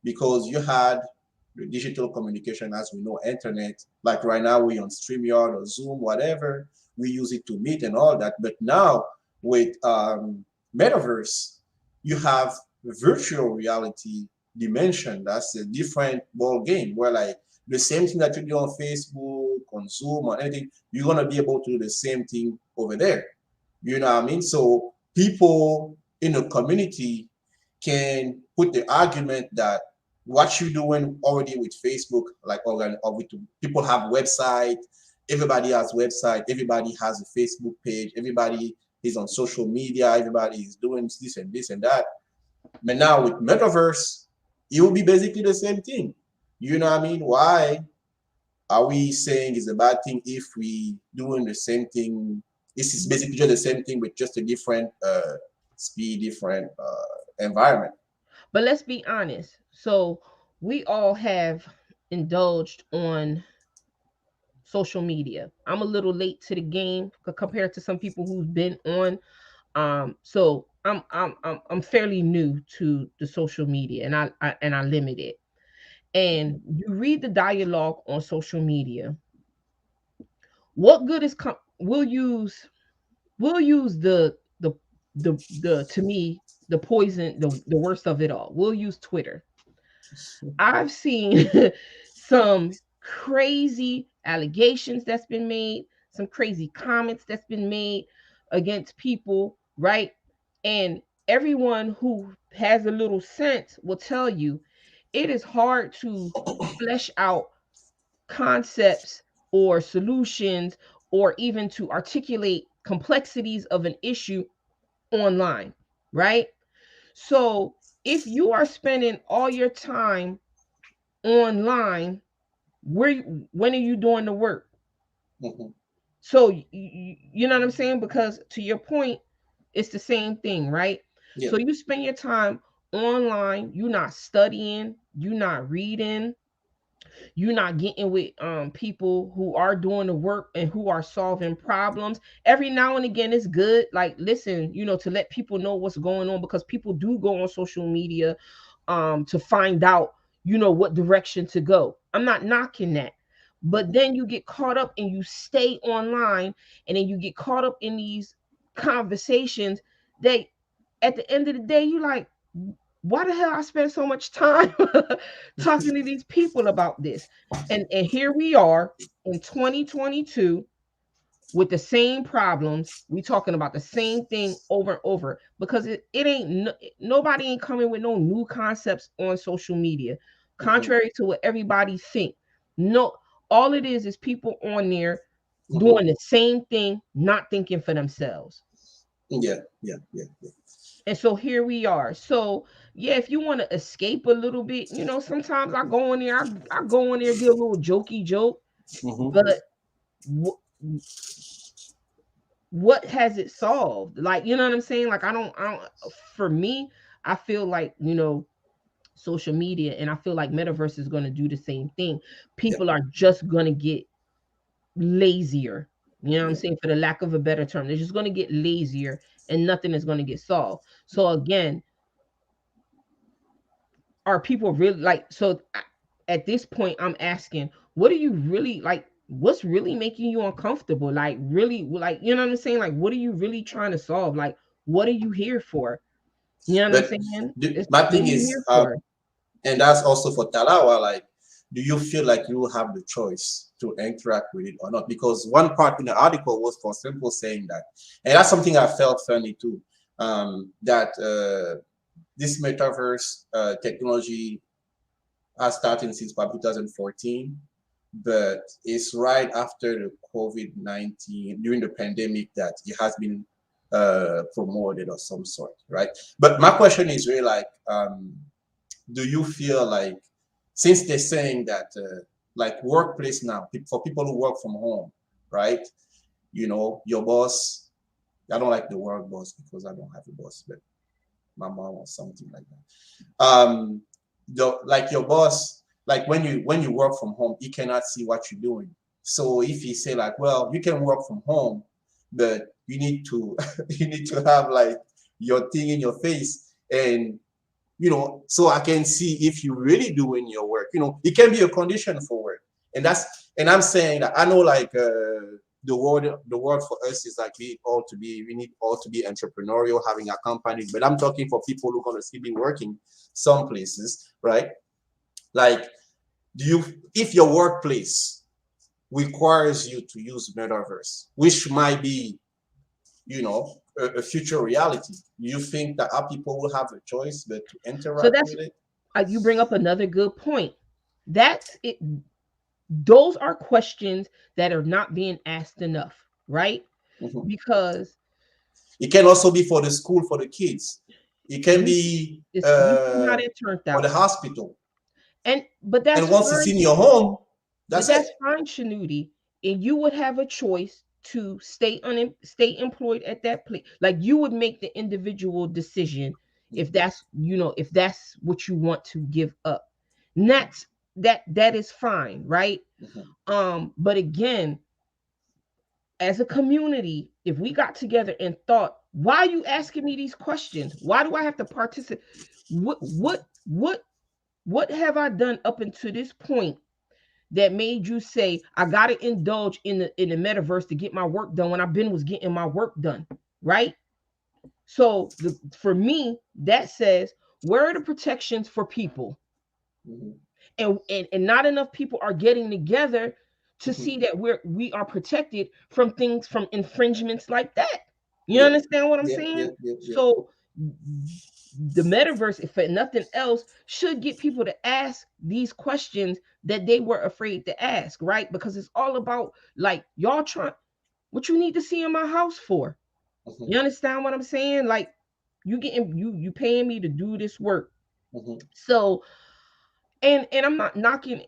because you had the digital communication as we know, internet, like right now we on StreamYard or Zoom, whatever, we use it to meet and all that. But now with metaverse, you have virtual reality dimension. That's a different ball game, where like the same thing that you do on Facebook, on Zoom, or anything, you're gonna be able to do the same thing over there. You know what I mean? So people in the community can put the argument that what you're doing already with Facebook, like or with people have website, everybody has website, everybody has a Facebook page, everybody is on social media, everybody is doing this and that. But now with metaverse, it will be basically the same thing. You know what I mean? Why are we saying it's a bad thing if we doing the same thing? This is basically just the same thing with just a different speed, different environment. but let's be honest. So we all have indulged on social media. I'm a little late to the game compared to some people who've been on. So I'm fairly new to the social media, and I limit it. And you read the dialogue on social media. What good is we'll use the to me, the poison, the worst of it all. We'll use Twitter. I've seen some crazy allegations that's been made, some crazy comments that's been made against people, right? And everyone who has a little sense will tell you it is hard to flesh out concepts or solutions, or even to articulate complexities of an issue online, right? So if you are spending all your time online, where when are you doing the work? Mhm. So you know what I'm saying? Because to your point, it's the same thing, right? Yeah. So you spend your time online, you're not studying, you're not reading, you're not getting with people who are doing the work and who are solving problems. Every now and again it's good, like, listen, to let people know what's going on, because people do go on social media to find out, what direction to go. I'm not knocking that. But then you get caught up and you stay online, and then you get caught up in these conversations that at the end of the day you like, why the hell I spend so much time talking to these people about this? And here we are in 2022, with the same problems. We talking about the same thing over and over because it ain't nobody ain't coming with no new concepts on social media, contrary to what everybody think. No, all it is people on there doing the same thing, not thinking for themselves. Yeah. And so here we are. So yeah, if you want to escape a little bit, sometimes I go in there, I go in there, get a little jokey joke, but what has it solved? Like, you know what I'm saying? Like, I don't, for me, I feel like, social media, and I feel like Metaverse is going to do the same thing. People are just going to get lazier. You know what I'm saying? For the lack of a better term, they're just going to get lazier and nothing is going to get solved. So again, are people really like, so at this point, I'm asking, what do you really like? What's really making you uncomfortable? Like, really, like, you know what I'm saying? Like, what are you really trying to solve? Like, what are you here for? You know what I'm saying? My thing is, and that's also for Talawa, like, do you feel like you have the choice to interact with it or not? Because one part in the article was for simple saying that, and that's something I felt funny too, that this metaverse technology has started since about 2014, but it's right after the COVID-19, during the pandemic, that it has been promoted of some sort, right? But my question is really like, do you feel like, since they're saying that like workplace now, for people who work from home, right? Your boss, I don't like the word boss because I don't have a boss, but my mom or something like that. Like your boss, like when you work from home, he cannot see what you're doing. So if he say like, well, you can work from home, but you need to you need to have like your thing in your face, and so I can see if you really doing your work. It can be a condition for work, and I'm saying that I know like the word for us is like we need all to be entrepreneurial, having a company. But I'm talking for people who are gonna still be working some places, right? Like, if your workplace requires you to use Metaverse, which might be, a future reality, you think that our people will have a choice but to interact with it? You bring up another good point. That's it. Those are questions that are not being asked enough, right? Because it can also be for the school, for the kids. It can be for the hospital. But that's once fine. It's in your home, that's fine, Shanuti. And you would have a choice to stay employed at that place. Like, you would make the individual decision if that's what you want to give up. And that is fine, right? But again, as a community, if we got together and thought, why are you asking me these questions? Why do I have to participate? What have I done up until this point that made you say I gotta indulge in the metaverse to get my work done when I've been was getting my work done, right? So for me, that says, where are the protections for people? And not enough people are getting together to see that we are protected from things, from infringements like that. You understand what I'm saying? So the metaverse, if for nothing else, should get people to ask these questions that they were afraid to ask, right? Because it's all about, like, y'all trying, what you need to see in my house for? You understand what I'm saying? Like, you paying me to do this work. So, and I'm not knocking,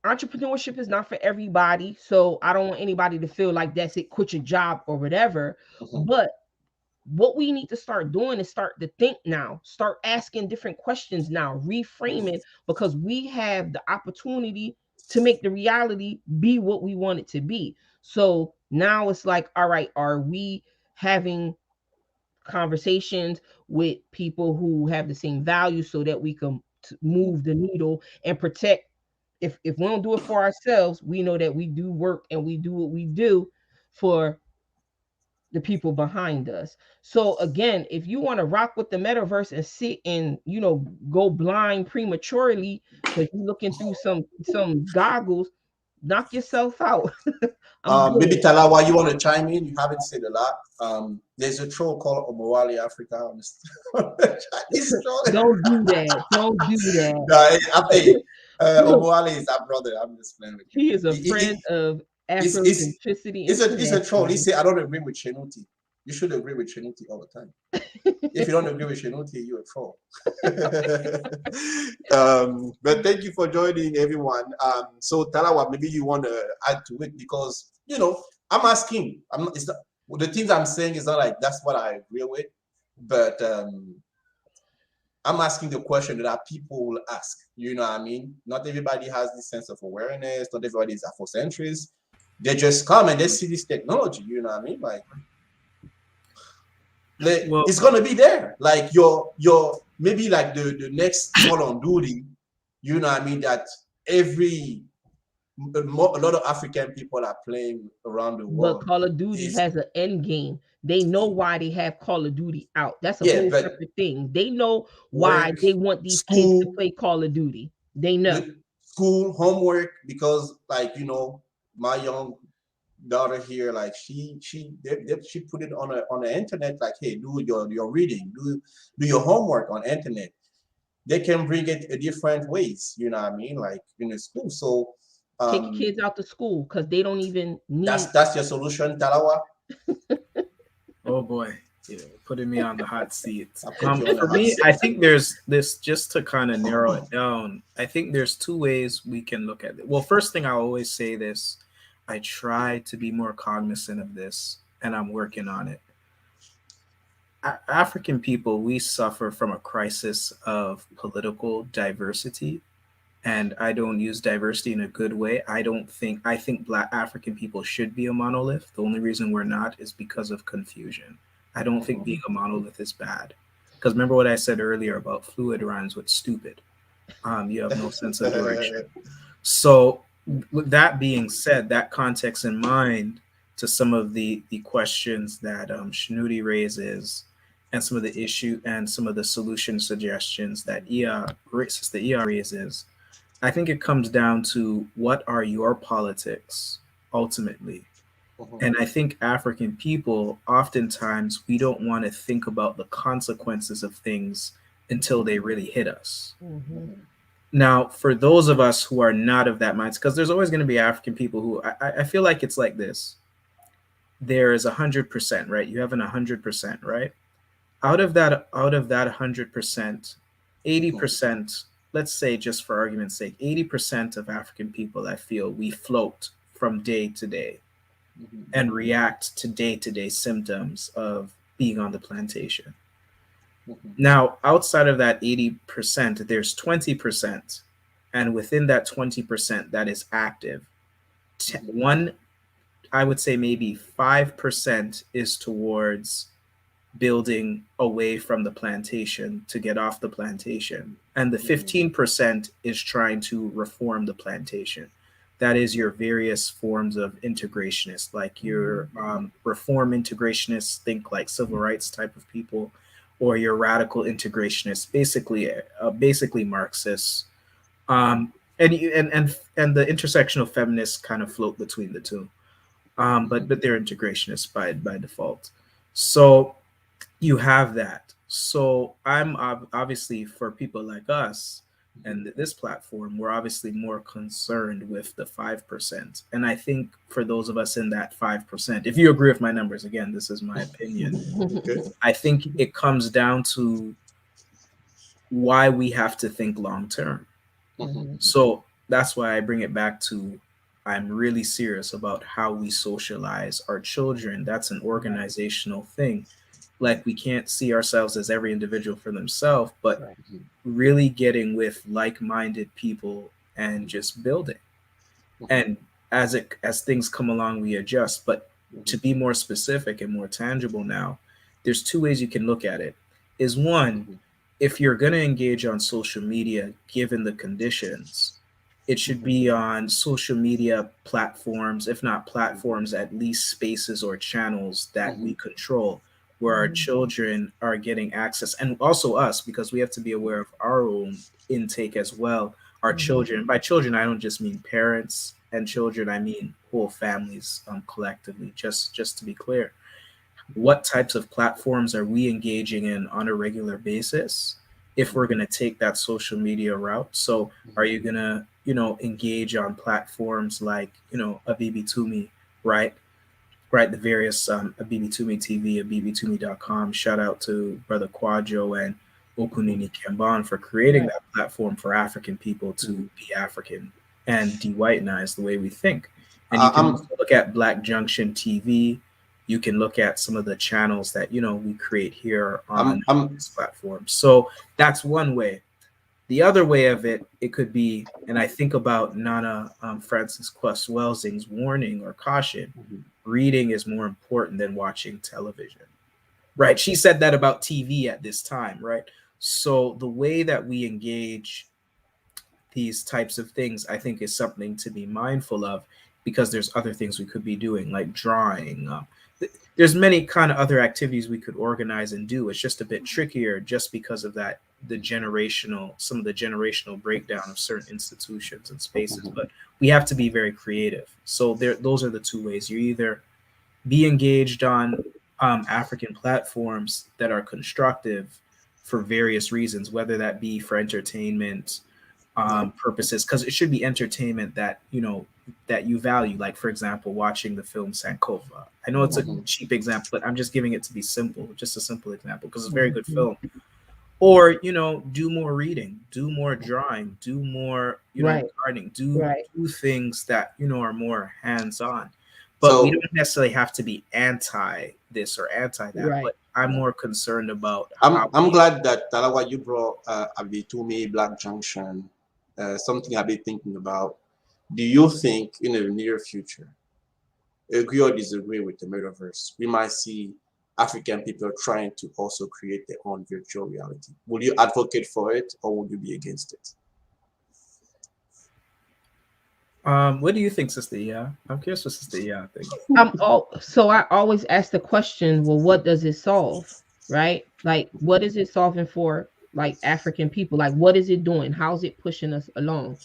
entrepreneurship is not for everybody. So I don't want anybody to feel like that's it, quit your job or whatever. But what we need to start doing is start to think now, start asking different questions now, reframing, because we have the opportunity to make the reality be what we want it to be. So now it's like, all right, are we having conversations with people who have the same values so that we can move the needle and protect? If we don't do it for ourselves, we know that we do work and we do what we do for the people behind us. So again, if you want to rock with the metaverse and sit and go blind prematurely because you're looking through some goggles, knock yourself out. Maybe Talawa, you want to chime in? You haven't said a lot. There's a troll called Omowale Africa on the Chinese troll. Don't do that. Don't do that. No, Omowale is our brother. I'm just playing with you. He is a friend of Afrocentricity. He's a troll. He said, I don't agree with Shenuti. You should agree with Shenuti all the time. If you don't agree with Shenuti, you're a troll. But thank you for joining, everyone. So Talawa, maybe you want to add to it, because I'm asking. It's not, the things I'm saying is not like that's what I agree with, but I'm asking the question that people will ask. You know what I mean? Not everybody has this sense of awareness. Not everybody is Afrocentrist. They just come and they see this technology. You know what I mean? Like, it's gonna be there. Like your maybe like the next Call on Duty. You know what I mean? That a lot of African people are playing around the world. But Call of Duty has an end game. They know why they have Call of Duty out. That's a whole separate thing. They know why they want these kids to play Call of Duty. They know. School, homework, because like my young daughter here, like she put it on the internet, like, hey, do your reading, do your homework on internet. They can bring it in different ways, you know what I mean, like in the school. So take your kids out to school because they don't even need. That's your solution, Talawa. Oh boy, putting me on the hot seat. For me, I think there's this, just to kind of narrow it down, I think there's two ways we can look at it. Well, first thing, I always say this, I try to be more cognizant of this, and I'm working on it. African people, we suffer from a crisis of political diversity, and I don't use diversity in a good way. I think Black African people should be a monolith. The only reason we're not is because of confusion. I don't think being a monolith is bad, because remember what I said earlier about fluid rhymes with stupid. You have no sense of direction. So with that being said, that context in mind, to some of the questions that Shnuti raises, and some of the issue and some of the solution suggestions that Sister Ia raises, I think it comes down to, what are your politics ultimately? And I think African people, oftentimes, we don't want to think about the consequences of things until they really hit us. Now, for those of us who are not of that mindset, because there's always going to be African people who, I feel like it's like this. There is 100%, right? You have an 100%, right? Out of that 100%, 80%, let's say, just for argument's sake, 80% of African people, I feel, we float from day to day and react to day-to-day symptoms of being on the plantation. Now, outside of that 80%, there's 20%, and within that 20% that is active, I would say maybe 5% is towards building away from the plantation to get off the plantation, and the 15% is trying to reform the plantation. That is your various forms of integrationists, like your reform integrationists, think like civil rights type of people, or your radical integrationists, basically Marxists, and the intersectional feminists kind of float between the two, but they're integrationists by default. So you have that. So I'm obviously, for people like us and this platform, we're obviously more concerned with the 5%. And I think for those of us in that 5%, if you agree with my numbers, again, this is my opinion. I think it comes down to why we have to think long term. So that's why I bring it back to, I'm really serious about how we socialize our children. That's an organizational thing. Like, we can't see ourselves as every individual for themselves, but really getting with like-minded people and just building. And as things come along, we adjust. But to be more specific and more tangible now, there's two ways you can look at it. Is one, if you're going to engage on social media, given the conditions, it should be on social media platforms, if not platforms, at least spaces or channels that we control, where our children are getting access, and also us, because we have to be aware of our own intake as well, our children. By children, I don't just mean parents and children, I mean whole families collectively, just to be clear. What types of platforms are we engaging in on a regular basis if we're going to take that social media route? So are you going to, engage on platforms like, Abibi Tumi, right? Right, the various Abibi Tumi TV, abibitumi.com. Shout out to Brother Kwajo and Okunini Kamban for creating that platform for African people to be African and de-whitenize the way we think. And you can also look at Black Junction TV. You can look at some of the channels that we create here on this platform. So that's one way. The other way of it could be, and I think about Nana Francis Quest Welsing's warning or caution: reading is more important than watching television. Right? She said that about TV at this time, right? So the way that we engage these types of things, I think, is something to be mindful of, because there's other things we could be doing, like drawing. There's many kind of other activities we could organize and do. It's just a bit trickier just because of that, some of the generational breakdown of certain institutions and spaces. But we have to be very creative. So those are the two ways. You either be engaged on African platforms that are constructive for various reasons, whether that be for entertainment purposes, because it should be entertainment that that you value. Like, for example, watching the film Sankofa. I know it's a cheap example, but I'm just giving it to be simple, just a simple example, because it's a very good film. Or do more reading, do more drawing, do more gardening, do things that are more hands-on. But we don't necessarily have to be anti this or anti that. But I'm more concerned about. I'm glad that Talawa, you brought Abitumi, Black Junction, something I've been thinking about. Do you think in the near future, agree or disagree with the metaverse, we might see African people trying to also create their own virtual reality? Will you advocate for it, or would you be against it? What do you think, Sister? Yeah, I'm curious what Sister thinks. So I always ask the question, well, what does it solve? Right? Like, what is it solving for, like, African people? Like, what is it doing? How's it pushing us along?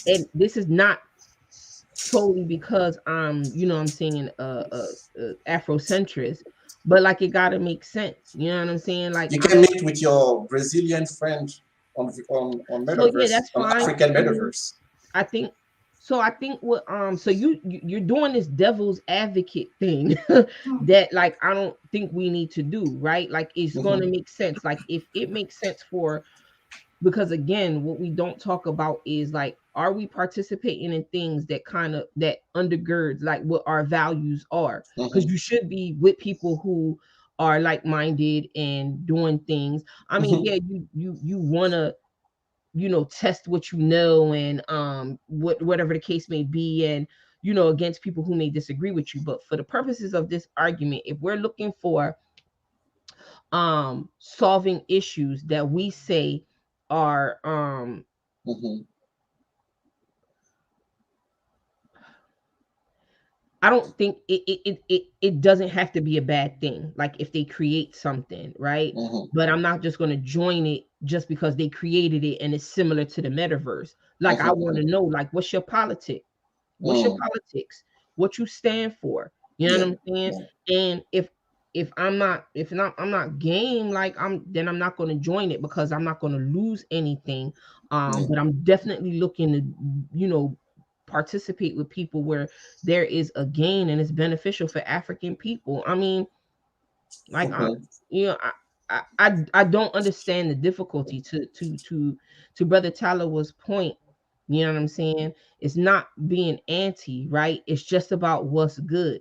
And this is not solely because I'm saying Afrocentrist, but like, it gotta make sense. You know what I'm saying? Like, you can meet with your Brazilian friend on Metaverse, that's on fine. African Metaverse. I think what so you're doing this devil's advocate thing that, like, I don't think we need to do, right? Like, it's going to make sense. Like, if it makes sense because again, what we don't talk about is, like, are we participating in things that that undergirds, like, what our values are? Because you should be with people who are like-minded and doing things. I mean, yeah, you want to test what and whatever the case may be, and against people who may disagree with you. But for the purposes of this argument, if we're looking for solving issues that we say are I don't think it doesn't have to be a bad thing, like, if they create something, right? But I'm not just going to join it just because they created it and it's similar to the metaverse. Like, I want to know, like, what's your politics? What's your politics? What you stand for? You know what I'm saying? And if I'm not game, like, then I'm not going to join it, because I'm not going to lose anything. But I'm definitely looking to participate with people where there is a gain and it's beneficial for African people. I mean, like, I don't understand the difficulty to Brother Talawa's point. You know what I'm saying? It's not being anti, right? It's just about what's good,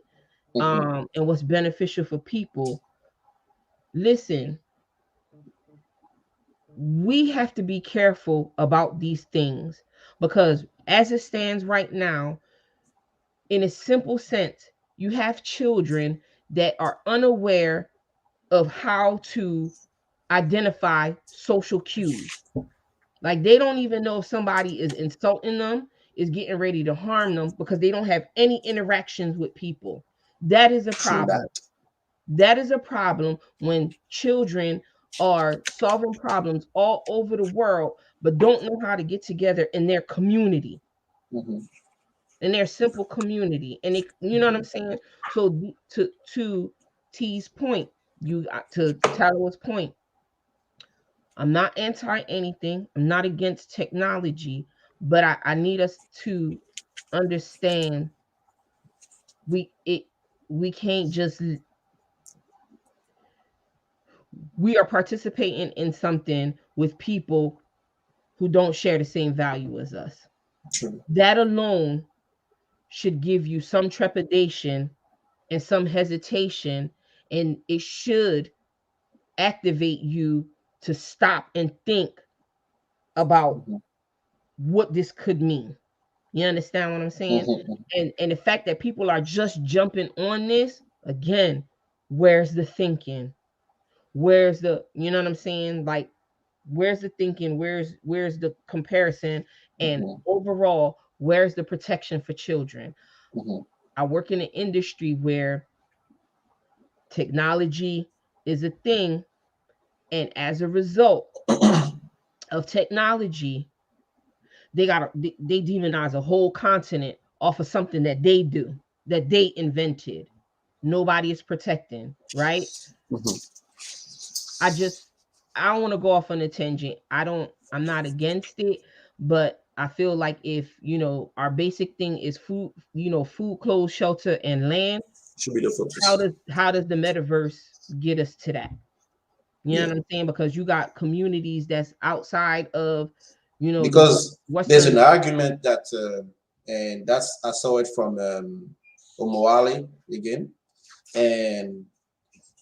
and what's beneficial for people. Listen, we have to be careful about these things, because as it stands right now, in a simple sense, you have children that are unaware of how to identify social cues. Like, they don't even know if somebody is insulting them, is getting ready to harm them, because they don't have any interactions with people. That is a problem. That is a problem when children are solving problems all over the world but don't know how to get together in their community, in their simple community, and it, you know what I'm saying. So to T's point, to Talo's point, I'm not anti anything. I'm not against technology, but I need us to understand we can't just, we are participating in something with people who don't share the same value as us. True. That alone should give you some trepidation and some hesitation, and it should activate you to stop and think about what this could mean. You understand what I'm saying? And the fact that people are just jumping on this, again, where's the thinking? Where's the, you know what I'm saying? Like, where's the thinking? Where's the comparison? And overall, where's the protection for children? I work in an industry where technology is a thing, and as a result of technology, they demonize a whole continent off of something that they do, that they invented. Nobody is protecting, right? I don't want to go off on a tangent. I'm not against it, but I feel like if, our basic thing is food, food, clothes, shelter, and land, should be the focus. How does the metaverse get us to that? You know what I'm saying? Because you got communities that's outside of, because there's an argument that, and that's, I saw it from Omowale again, and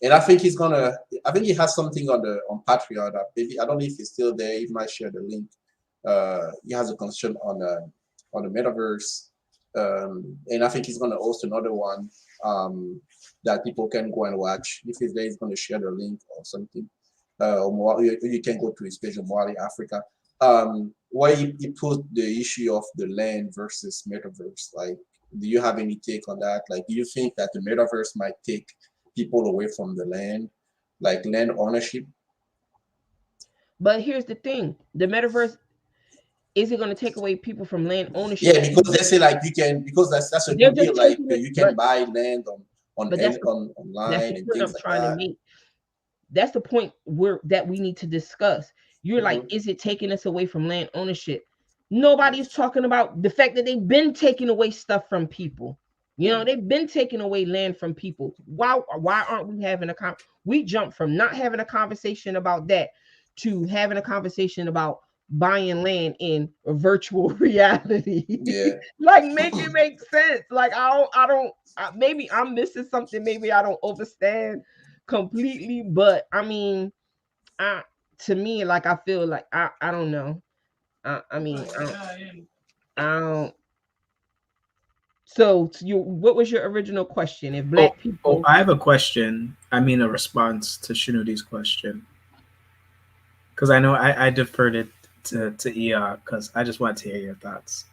I think I think he has something on Patreon that maybe, I don't know if he's still there. He might share the link. He has a conversation on the metaverse, and I think he's gonna host another one that people can go and watch. If he's there, he's gonna share the link or something. You can go to his page, Omowale Africa, where he put the issue of the land versus metaverse. Like, do you have any take on that? Like, do you think that the metaverse might take people away from the land, like land ownership? But here's the thing: the metaverse, is it going to take away people from land ownership? Yeah, because they say like you can, because that's a good deal. Like you can buy land online and things like that. That's the point that we need to discuss. You're like, is it taking us away from land ownership? Nobody's talking about the fact that they've been taking away stuff from people. They've been taking away land from people. Why aren't we having we jump from not having a conversation about that to having a conversation about buying land in a virtual reality. Yeah. Like, make it make sense. Like, maybe I'm missing something. Maybe I don't understand completely, but I mean, to me, like, I feel like I don't know. I mean, I don't. So, what was your original question? If black people, I have a question. I mean, a response to Shinuti's question, because I know I deferred it to Ia, because I just want to hear your thoughts.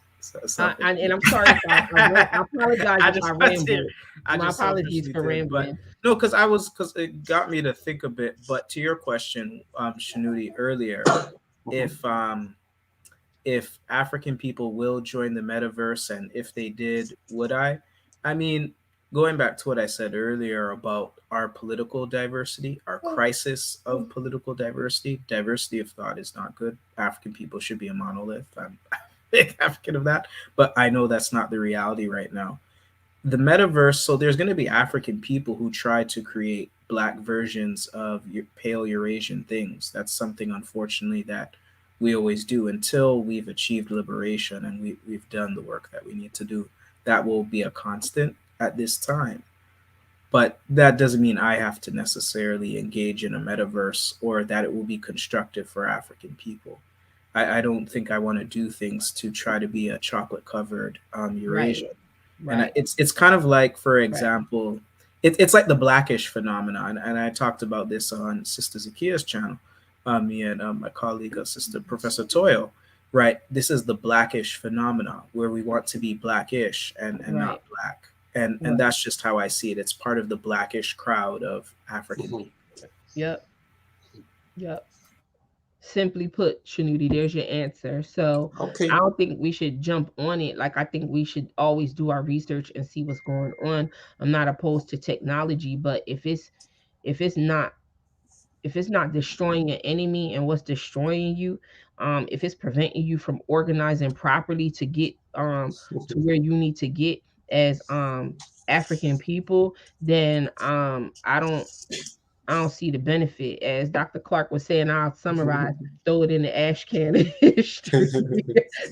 And I'm sorry if I apologize if I rambled. My apologies for rambling. No, because it got me to think a bit. But to your question, Shinuti, earlier, if African people will join the metaverse, and if they did, would I? I mean, going back to what I said earlier about our political diversity, our crisis of political diversity of thought is not good. African people should be a monolith. I'm big African of that, but I know that's not the reality right now. The metaverse, so there's going to be African people who try to create Black versions of pale Eurasian things. That's something, unfortunately, that we always do until we've achieved liberation and we've done the work that we need to do. That will be a constant at this time. But that doesn't mean I have to necessarily engage in a metaverse or that it will be constructive for African people. I don't think I want to do things to try to be a chocolate-covered Eurasian. Right. And it's kind of like, for example, it's like the Blackish phenomenon. And I talked about this on Sister Zakia's channel. Me and my colleague, Sister Professor Toyle, right? This is the Blackish phenomenon where we want to be Blackish and not Black. And that's just how I see it. It's part of the Blackish crowd of African people. Yep. Simply put, Shanuti, there's your answer. So Okay. I don't think we should jump on it. Like, I think we should always do our research and see what's going on. I'm not opposed to technology, but if it's not if it's not destroying your enemy and what's destroying you, if it's preventing you from organizing properly to get to where you need to get as African people, then I don't see the benefit. As Dr. Clark was saying, I'll summarize, throw it in the ash can of history.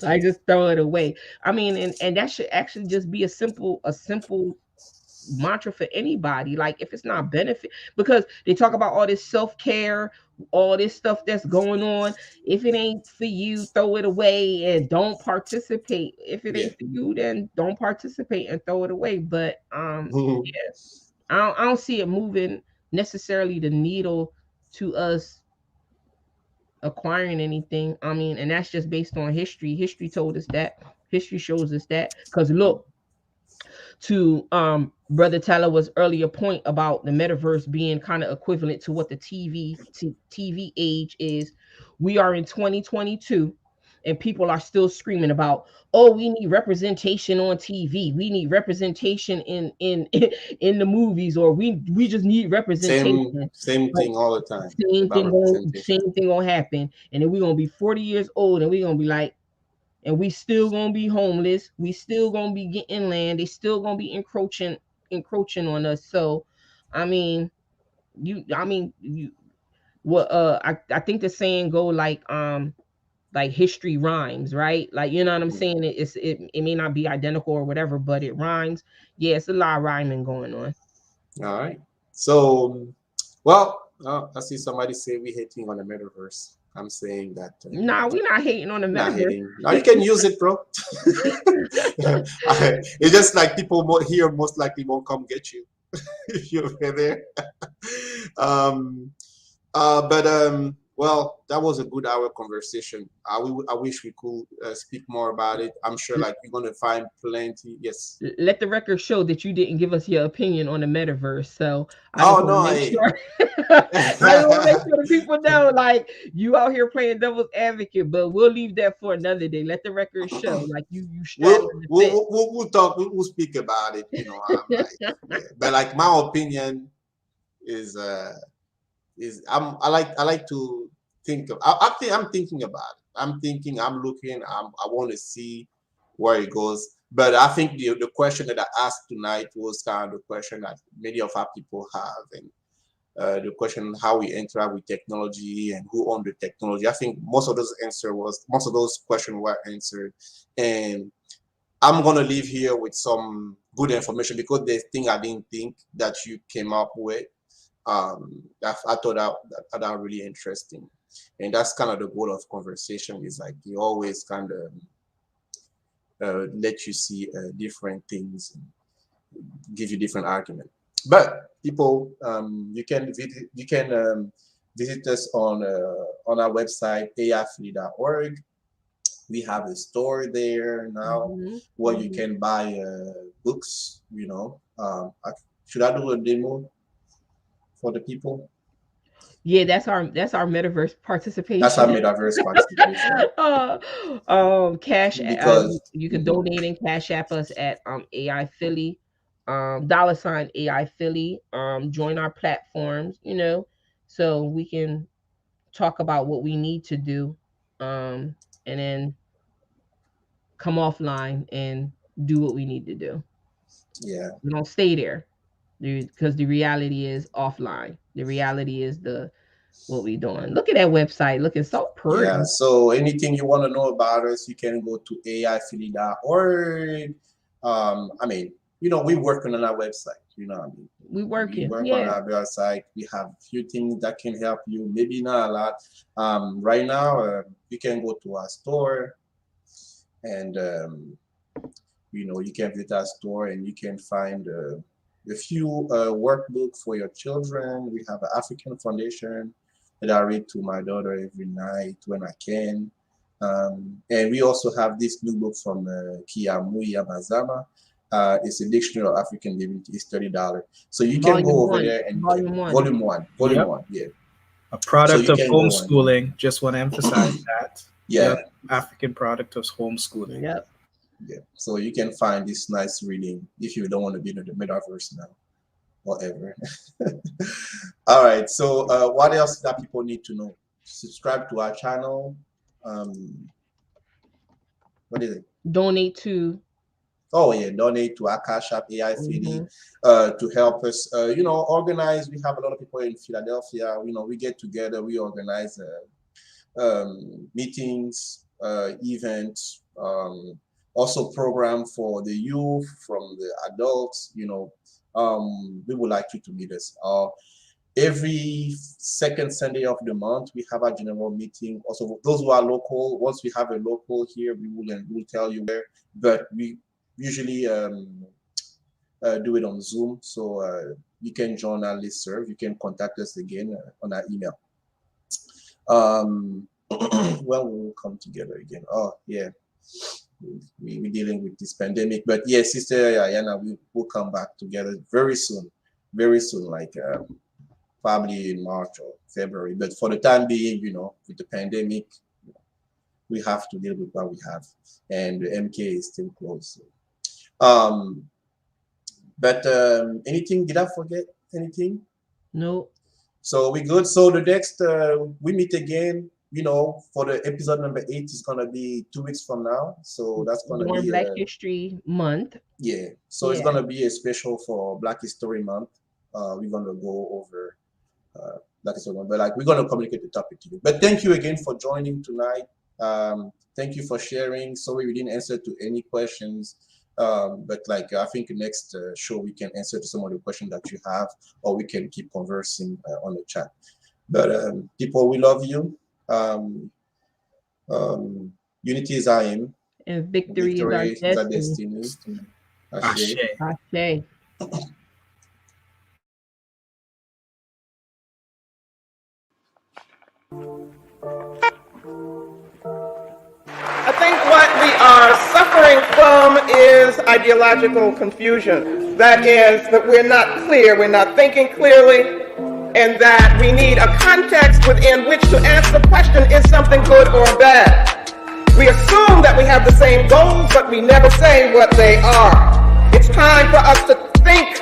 Like, just throw it away. I mean, and that should actually just be a simple mantra for anybody. Like, if it's not benefit, because they talk about all this self-care, all this stuff that's going on. If it ain't for you, throw it away and don't participate. If it Yeah. ain't for you, then don't participate and throw it away. But yeah, I don't see it moving necessarily the needle to us acquiring anything. I mean, and that's just based on history. History told us that. History shows us that. Because look, to brother Tyler was earlier point about the metaverse being kind of equivalent to what the TV age is. We are in 2022 and people are still screaming about, oh, we need representation on TV, we need representation in in the movies, or we just need representation. Same thing all the time. Same thing gonna happen, and then we're gonna be 40 years old and we're gonna be like, and we still gonna be homeless. We still gonna be getting land. They still gonna be encroaching on us. So, I mean, you. What? I think the saying go like history rhymes, right? Like, you know what I'm saying? It may not be identical or whatever, but it rhymes. Yeah, it's a lot of rhyming going on. All right. So, well, I see somebody say we hating on the metaverse. I'm saying that. Nah, we're not hating on the Not metaverse. hating. Now you can use it, bro. It's just like people here most likely won't come get you if you're there. Well, that was a good hour conversation. I wish we could speak more about it. I'm sure like we're gonna find plenty. Yes. Let the record show that you didn't give us your opinion on the metaverse. So I Oh just no, want to make sure. I want to make sure the people know, like, you out here playing devil's advocate. But we'll leave that for another day. Let the record show, like, you straddling the fence. We'll talk. We'll speak about it. You know, I'm like, yeah. But like my opinion is I like to think of. I'm thinking about it. I'm looking. I want to see where it goes. But I think the question that I asked tonight was kind of the question that many of our people have, and the question how we interact with technology and who own the technology. I think most of those questions were answered, and I'm gonna leave here with some good information because there's things I didn't think that you came up with. I thought that really interesting, and that's kind of the goal of conversation. Is like you always kind of let you see different things, and give you different argument. But people, you can visit us on our website aifli.org. We have a store there now where you can buy books. You know, should I do a demo for the people? Yeah, that's our metaverse participation. That's our metaverse participation. Cash. Because you can donate and cash app us at AI Philly, $ AI Philly. Join our platforms, so we can talk about what we need to do, and then come offline and do what we need to do. Yeah, We don't stay there, because the reality is offline. The reality is what we doing. Look at that website, looking so pretty. Yeah, so anything you want to know about us, you can go to aifili.org. I mean, we're working on our website. You know what I mean? We work on our website. We have a few things that can help you, maybe not a lot. Right now, you can go to our store, and you can visit our store and you can find a few workbook for your children. We have an African foundation that I read to my daughter every night when I can. And we also have this new book from Kiamui Yamazama. It's a dictionary of African divinity. It's $30. So you can go over there and volume one. Volume one, yeah. A product So of you can go on. homeschooling. Just want to emphasize that. Yeah. African product of homeschooling. Yep. Yeah. So you can find this nice reading if you don't want to be in the metaverse now. Whatever. All right. So what else that people need to know? Subscribe to our channel. What is it? Donate to. Oh yeah, donate to our Cash App AI3D to help us, organize. We have a lot of people in Philadelphia. We get together, we organize meetings, events, also program for the youth, from the adults. We would like you to meet us. Every second Sunday of the month, we have a general meeting. Also, those who are local, once we have a local here, we'll tell you where. But we usually do it on Zoom, so you can join our listserv. You can contact us again on our email. When we will come together again. Oh yeah, we're dealing with this pandemic, but yeah, Sister Ayana, we will come back together very soon, like probably in March or February. But for the time being, with the pandemic, we have to deal with what we have, and the MK is still closed. So. But anything? Did I forget anything? No. So we good. So the next we meet again. For the episode number 8 is gonna be 2 weeks from now. So that's gonna be Black History Month. Yeah. So it's gonna be a special for Black History Month. We're gonna go over Black History Month, but we're gonna communicate the topic to you. But thank you again for joining tonight. Thank you for sharing. Sorry we didn't answer to any questions. But I think the next show we can answer to some of the questions that you have, or we can keep conversing on the chat. But people, we love you. Unity is our aim, and victory is our destiny. Ashe. Ashe. I think what we are suffering from is ideological confusion. That is, that we're not clear, we're not thinking clearly, and that we need a context within which to answer the question, is something good or bad? We assume that we have the same goals, but we never say what they are. It's time for us to think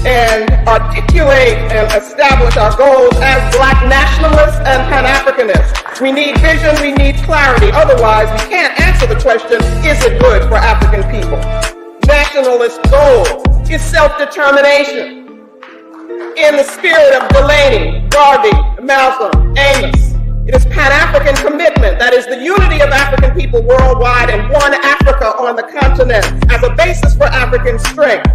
and articulate and establish our goals as Black nationalists and Pan-Africanists. We need vision, we need clarity. Otherwise, we can't answer the question, is it good for African people? Nationalist goal is self-determination. In the spirit of Delaney, Garvey, Malcolm, Amos, it is Pan-African commitment, that is the unity of African people worldwide and one Africa on the continent as a basis for African strength.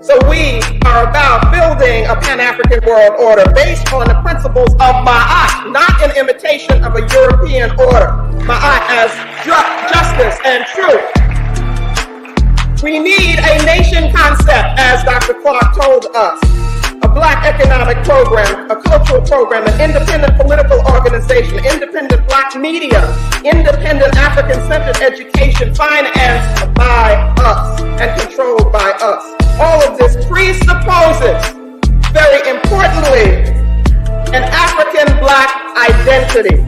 So we are about building a Pan-African world order based on the principles of Ma'at, not in imitation of a European order. Ma'at as justice and truth. We need a nation concept, as Dr. Clark told us. A Black economic program, a cultural program, an independent political organization, independent Black media, independent African-centered education financed by us and controlled by us. All of this presupposes, very importantly, an African Black identity.